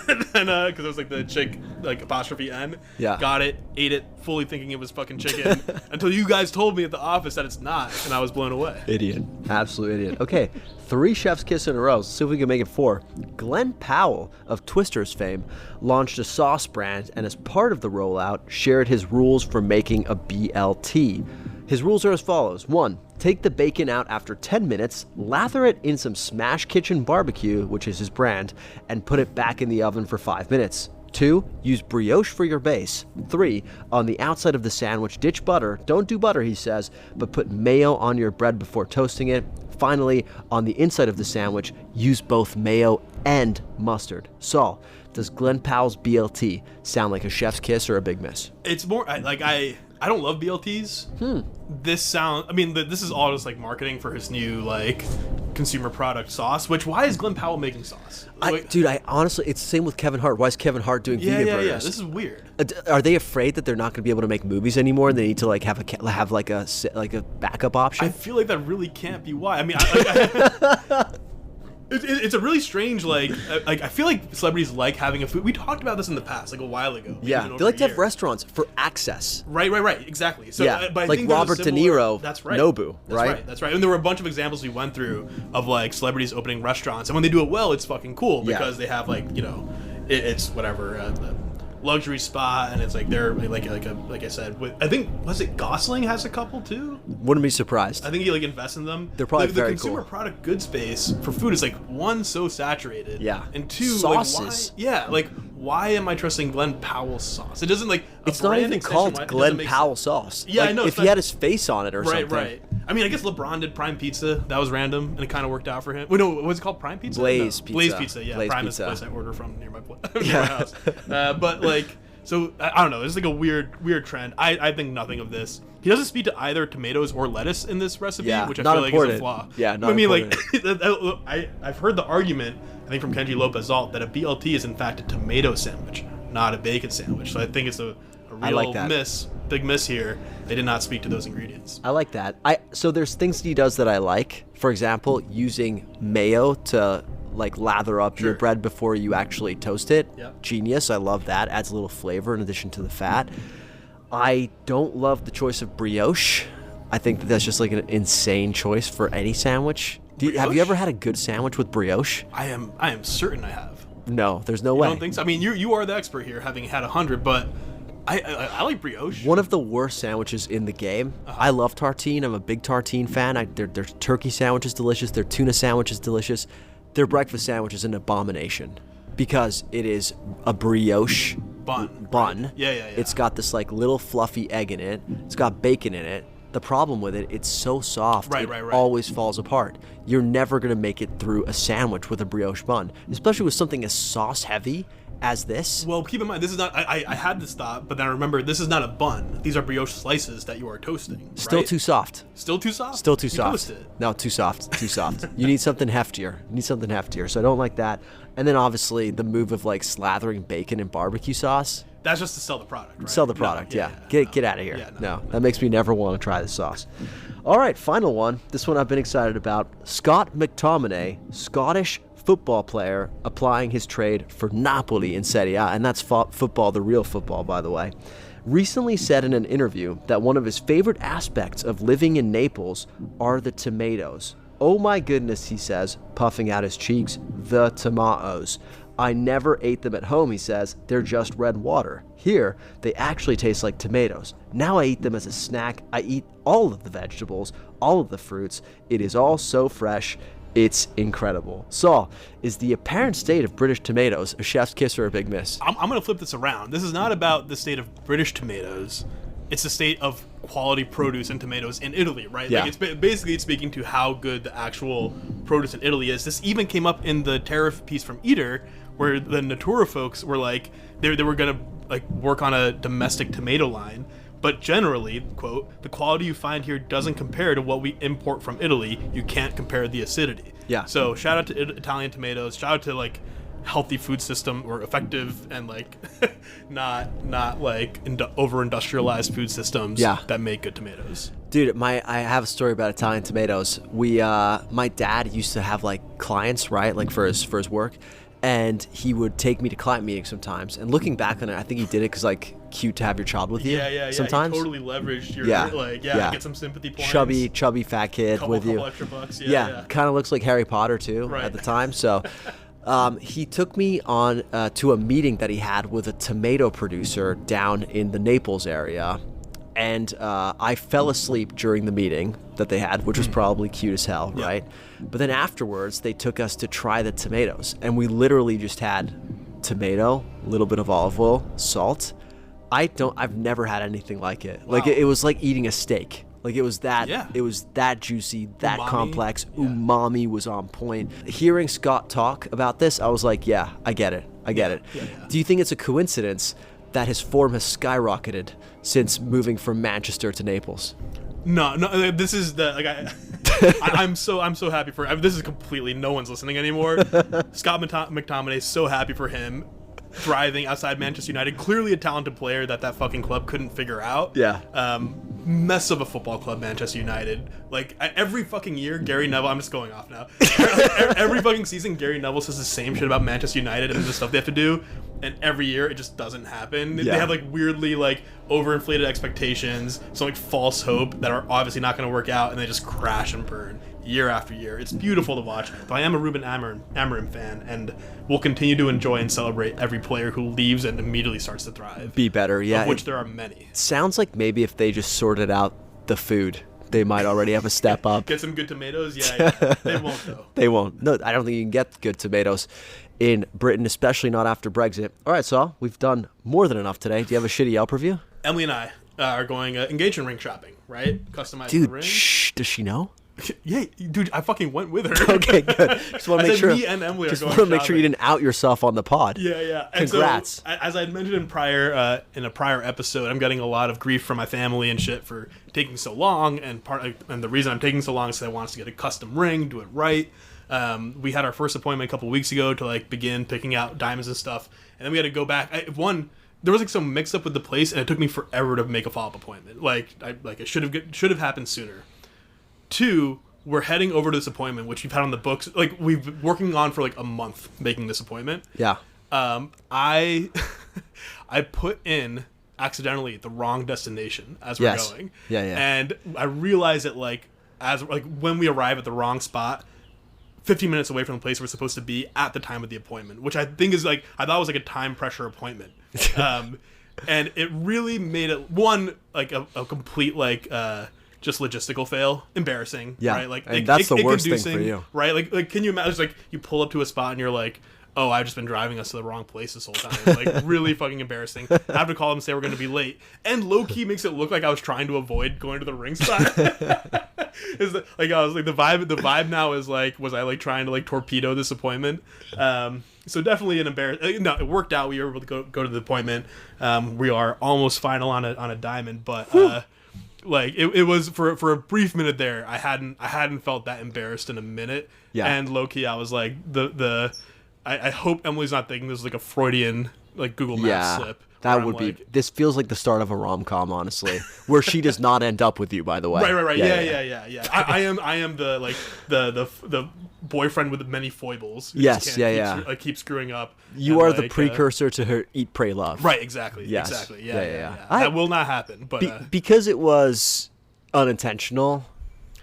And then, because it was like the chick, like apostrophe N. Yeah. Got it, ate it, fully thinking it was fucking chicken, until you guys told me at the office that it's not, and I was blown away. Idiot. Absolute idiot. Okay, 3 chef's kiss in a row. Let's see if we can make it 4. Glen Powell of Twister's fame launched a sauce brand, and as part of the rollout, shared his rules for making a BLT. His rules are as follows. 1. Take the bacon out after 10 minutes, lather it in some Smash Kitchen barbecue, which is his brand, and put it back in the oven for 5 minutes. 2. Use brioche for your base. 3. On the outside of the sandwich, ditch butter. Don't do butter, he says, but put mayo on your bread before toasting it. Finally, on the inside of the sandwich, use both mayo and mustard. Saul, does Glen Powell's BLT sound like a chef's kiss or a big miss? It's more I don't love BLTs. This is all just like marketing for his new like consumer product sauce. Which, why is Glen Powell making sauce? I honestly, it's the same with Kevin Hart. Why is Kevin Hart doing vegan burgers? Yeah. This is weird. Are they afraid that they're not going to be able to make movies anymore, and they need to like have a backup option? I feel like that really can't be why. I mean, it's a really strange like I feel like celebrities like having a food. We talked about this in the past, like a while ago. Yeah, they like to have restaurants for access. Right, exactly. So, yeah, but I like think Robert De Niro. That's right. Nobu, That's right. And there were a bunch of examples we went through of like celebrities opening restaurants, and when they do it well, it's fucking cool because they have like it's whatever. Luxury spa, and it's like they're like I said, I think was it Gosling has a couple too. Wouldn't be surprised. I think he like invests in them. They're probably the consumer product good space for food is like 1 so saturated, and 2 sauces. Why am I trusting Glen Powell sauce? It doesn't like it's not even called Glen Powell sauce. Yeah, like, I know. If he had his face on it or something. Right. I mean, I guess LeBron did Prime Pizza. That was random, and it kind of worked out for him. Wait, no, what was it called? Prime Pizza? Blaze Pizza. Blaze Pizza. Yeah, Blaze Prime Pizza. is the place I order from near my house. But like, so I don't know. It's like a weird trend. I think nothing of this. He doesn't speak to either tomatoes or lettuce in this recipe, which I feel like is a flaw. Yeah, not I mean, important. like, I've heard the argument, I think from Kenji Lopez-Alt, that a BLT is in fact a tomato sandwich, not a bacon sandwich. So I think it's a real big miss here. They did not speak to those ingredients. I like that. So there's things he does that I like. For example, using mayo to like lather up your bread before you actually toast it. Yep. Genius. I love that. Adds a little flavor in addition to the fat. I don't love the choice of brioche. I think that's just like an insane choice for any sandwich. Have you ever had a good sandwich with brioche? I am certain I have. No, there's no way. I don't think so. I mean, you are the expert here, having had 100, but I like brioche. One of the worst sandwiches in the game. I love tartine. I'm a big tartine fan. Their turkey sandwich is delicious. Their tuna sandwich is delicious. Their breakfast sandwich is an abomination because it is a brioche bun. Right. Yeah. It's got this like little fluffy egg in it. It's got bacon in it. The problem with it, it's so soft, it always falls apart. You're never going to make it through a sandwich with a brioche bun, especially with something as sauce heavy as this. Well, keep in mind, this is not, I had this thought, but then I remember this is not a bun. These are brioche slices that you are toasting. Still too soft. Still too soft? Still too you soft. Toast it. No, too soft. You need something heftier. So I don't like that. And then obviously the move of like slathering bacon in barbecue sauce. That's just to sell the product, right? Sell the product, Get out of here. Yeah, no, that makes me never want to try the sauce. All right, final one. This one I've been excited about. Scott McTominay, Scottish football player, applying his trade for Napoli in Serie A, and that's football, the real football, by the way, recently said in an interview that one of his favorite aspects of living in Naples are the tomatoes. Oh my goodness, he says, puffing out his cheeks, the tomatoes. I never ate them at home, he says. They're just red water. Here, they actually taste like tomatoes. Now I eat them as a snack. I eat all of the vegetables, all of the fruits. It is all so fresh. It's incredible. Saul, is the apparent state of British tomatoes a chef's kiss or a big miss? I'm going to flip this around. This is not about the state of British tomatoes. It's the state of quality produce and tomatoes in Italy, right? Yeah. Like it's basically speaking to how good the actual produce in Italy is. This even came up in the tariff piece from Eater, where the Natura folks were like, they were going to like work on a domestic tomato line. But generally, quote, the quality you find here doesn't compare to what we import from Italy. You can't compare the acidity. Yeah. So shout out to Italian tomatoes. Shout out to like healthy food system or effective and like not like over industrialized food systems that make good tomatoes. Dude, I have a story about Italian tomatoes. My dad used to have like clients, right? Like for his work. And he would take me to client meetings sometimes. And looking back on it, I think he did it because, like, cute to have your child with you. Yeah. Sometimes. He totally leveraged your, get some sympathy points. Chubby fat kid with you. Couple extra bucks. Kind of looks like Harry Potter, too, at the time. So he took me on to a meeting that he had with a tomato producer down in the Naples area. And I fell asleep during the meeting that they had, which was probably cute as hell, right? But then afterwards, they took us to try the tomatoes. And we literally just had tomato, a little bit of olive oil, salt. I've never had anything like it. Wow. Like it was like eating a steak. Like it was that juicy, that umami, complex. Umami was on point. Hearing Scott talk about this, I was like, yeah, I get it. Yeah. Do you think it's a coincidence that his form has skyrocketed since moving from Manchester to Naples? No, this is I'm so happy for this is completely no one's listening anymore. Scott McTominay, so happy for him thriving outside Manchester United. Clearly a talented player that fucking club couldn't figure out. Yeah. Mess of a football club, Manchester United. Like every fucking year, Gary Neville. I'm just going off now. Every fucking season, Gary Neville says the same shit about Manchester United and the stuff they have to do. And every year, it just doesn't happen. They have like weirdly like overinflated expectations, some like false hope that are obviously not going to work out, and they just crash and burn year after year. It's beautiful to watch. But I am a Ruben Amorim fan, and will continue to enjoy and celebrate every player who leaves and immediately starts to thrive. Be better, yeah. Of which there are many. Sounds like maybe if they just sorted out the food, they might already have a step up. Get some good tomatoes? Yeah. They won't, though. They won't. No, I don't think you can get good tomatoes in Britain, especially not after Brexit. All right, Saul, we've done more than enough today. Do you have a shitty Yelp review? Emily and I are going engagement ring shopping, right? Customizing the ring. Shh, does she know? Yeah, dude, I fucking went with her. Okay, good. Just want to make sure. Me and Emily just are going want to make shopping. sure you didn't out yourself on the pod. Yeah. Congrats. And so, as I had mentioned in a prior episode, I'm getting a lot of grief from my family and shit for taking so long. And the reason I'm taking so long is because I want us to get a custom ring, do it right. We had our first appointment a couple weeks ago to like begin picking out diamonds and stuff, and then we had to go back. There was like some mix up with the place, and it took me forever to make a follow-up appointment. It should have happened sooner. 2, we're heading over to this appointment, which we've had on the books. Like we've been working on for like a month making this appointment. Yeah. I put in accidentally the wrong destination as we're going. Yeah. And I realized that when we arrive at the wrong spot, 15 minutes away from the place we're supposed to be at the time of the appointment, which I think is I thought was like a time pressure appointment. And it really made it, one, like a complete, like, just logistical fail. Embarrassing, right? Like, and that's the worst thing for you. Right? Like, can you imagine, it's like, you pull up to a spot and you're like, oh, I've just been driving us to the wrong place this whole time. Like, really fucking embarrassing. I have to call them and say we're going to be late. And low-key makes it look like I was trying to avoid going to the ringside. Like, I was like, the vibe now is like, was I like trying to like torpedo this appointment? So definitely an embarrassing. No, it worked out. We were able to go to the appointment. We are almost final on a diamond, but like it was for a brief minute there. I hadn't felt that embarrassed in a minute. Yeah. And low-key, I was like I hope Emily's not thinking this is like a Freudian like Google Maps slip. That would be. This feels like the start of a rom-com, honestly, where she does not end up with you. By the way, right. Yeah. I am the like the boyfriend with many foibles. Yes, I keep screwing up. You are the precursor to her Eat, Pray, Love. Right. Exactly. Yes. Exactly. Yeah. That will not happen. But because it was unintentional.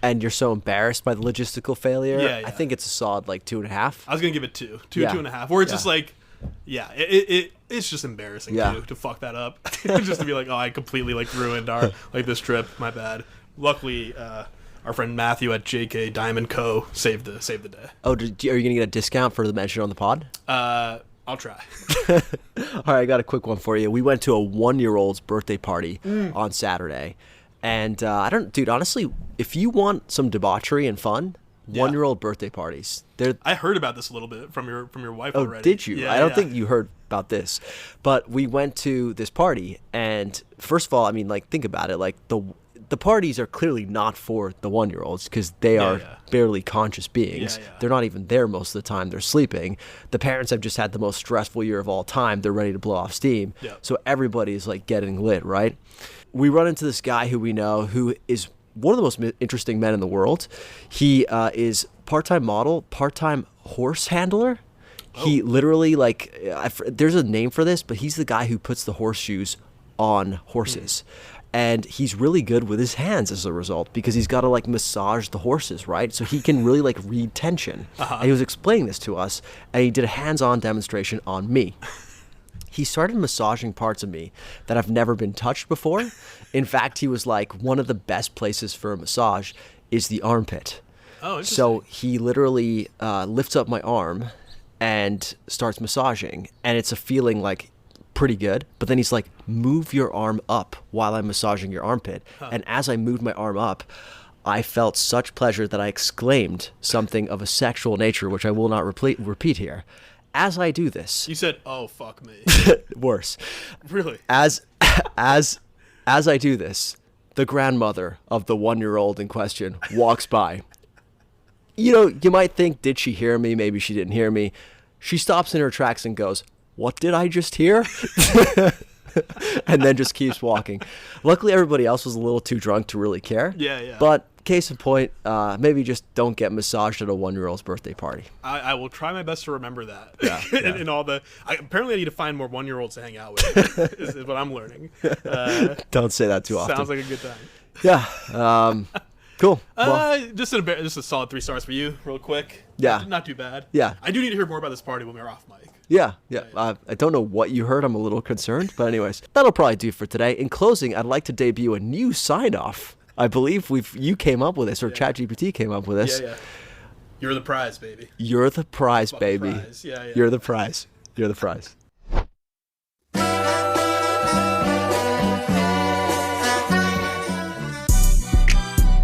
And you're so embarrassed by the logistical failure. I think it's a solid like 2.5. I was gonna give it 2.5. Where it's just like, it's just embarrassing to fuck that up. Just to be like, oh, I completely like ruined our like this trip. My bad. Luckily, our friend Matthew at JK Diamond Co. saved the day. Oh, are you gonna get a discount for the mention on the pod? I'll try. All right, I got a quick one for you. We went to a 1-year-old's birthday party on Saturday. And dude, honestly, if you want some debauchery and fun, 1-year-old birthday parties. I heard about this a little bit from your wife already. Oh, did you? I don't think you heard about this. But we went to this party, and first of all, I mean, like, think about it. Like, the parties are clearly not for the 1-year-olds because they are barely conscious beings. They're not even there most of the time. They're sleeping. The parents have just had the most stressful year of all time. They're ready to blow off steam. So everybody's, like, getting lit, right? We run into this guy who we know who is one of the most interesting men in the world. He is part-time model, part-time horse handler. Oh. He literally, like, there's a name for this, but he's the guy who puts the horseshoes on horses. And he's really good with his hands as a result because he's got to, like, massage the horses, right? So he can really, like, read tension. And he was explaining this to us, and he did a hands-on demonstration on me. He started massaging parts of me that have never been touched before. In fact, he was like, one of the best places for a massage is the armpit. Oh, interesting. So he literally lifts up my arm and starts massaging. And it's a feeling like pretty good. But then he's like, move your arm up while I'm massaging your armpit. And as I moved my arm up, I felt such pleasure that I exclaimed something of a sexual nature, which I will not repeat here. As I do this, you said, "Oh fuck me." Worse. Really? As I do this, the grandmother of the 1-year-old in question walks by. You know, you might think, did she hear me? Maybe she didn't hear me. She stops in her tracks and goes, "What did I just hear?" And then just keeps walking. Luckily, everybody else was a little too drunk to really care. Yeah. But case in point, maybe just don't get massaged at a 1-year-old's birthday party. I will try my best to remember that. Yeah. In all the, apparently I need to find more 1-year-olds to hang out with. is what I'm learning. Don't say that too often. Sounds like a good time. Yeah. Cool. Just a solid 3 stars for you, real quick. Yeah. Not too bad. Yeah. I do need to hear more about this party when we're off mic. Yeah. I don't know what you heard. I'm a little concerned. But anyways, that'll probably do for today. In closing, I'd like to debut a new sign-off. I believe you came up with this, or ChatGPT came up with this. Yeah. You're the prize, baby. You're the prize, baby. Prize. Yeah. You're the prize. You're the prize.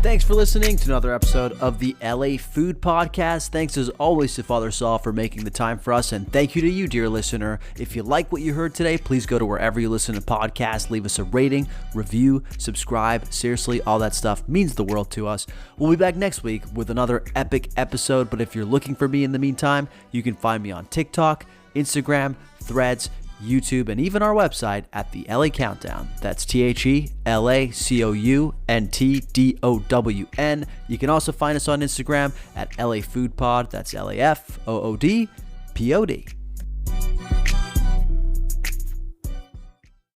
Thanks for listening to another episode of the LA Food Podcast. Thanks as always to Father Saul for making the time for us, and thank you to you, dear listener. If you like what you heard today, please go to wherever you listen to podcasts, leave us a rating, review, subscribe. Seriously, all that stuff means the world to us. We'll be back next week with another epic episode, but if you're looking for me in the meantime, you can find me on TikTok, Instagram, Threads, YouTube, and even our website at the LA Countdown. That's TheLaCountdown. You can also find us on Instagram at LA Food Pod. That's LAFOODPOD.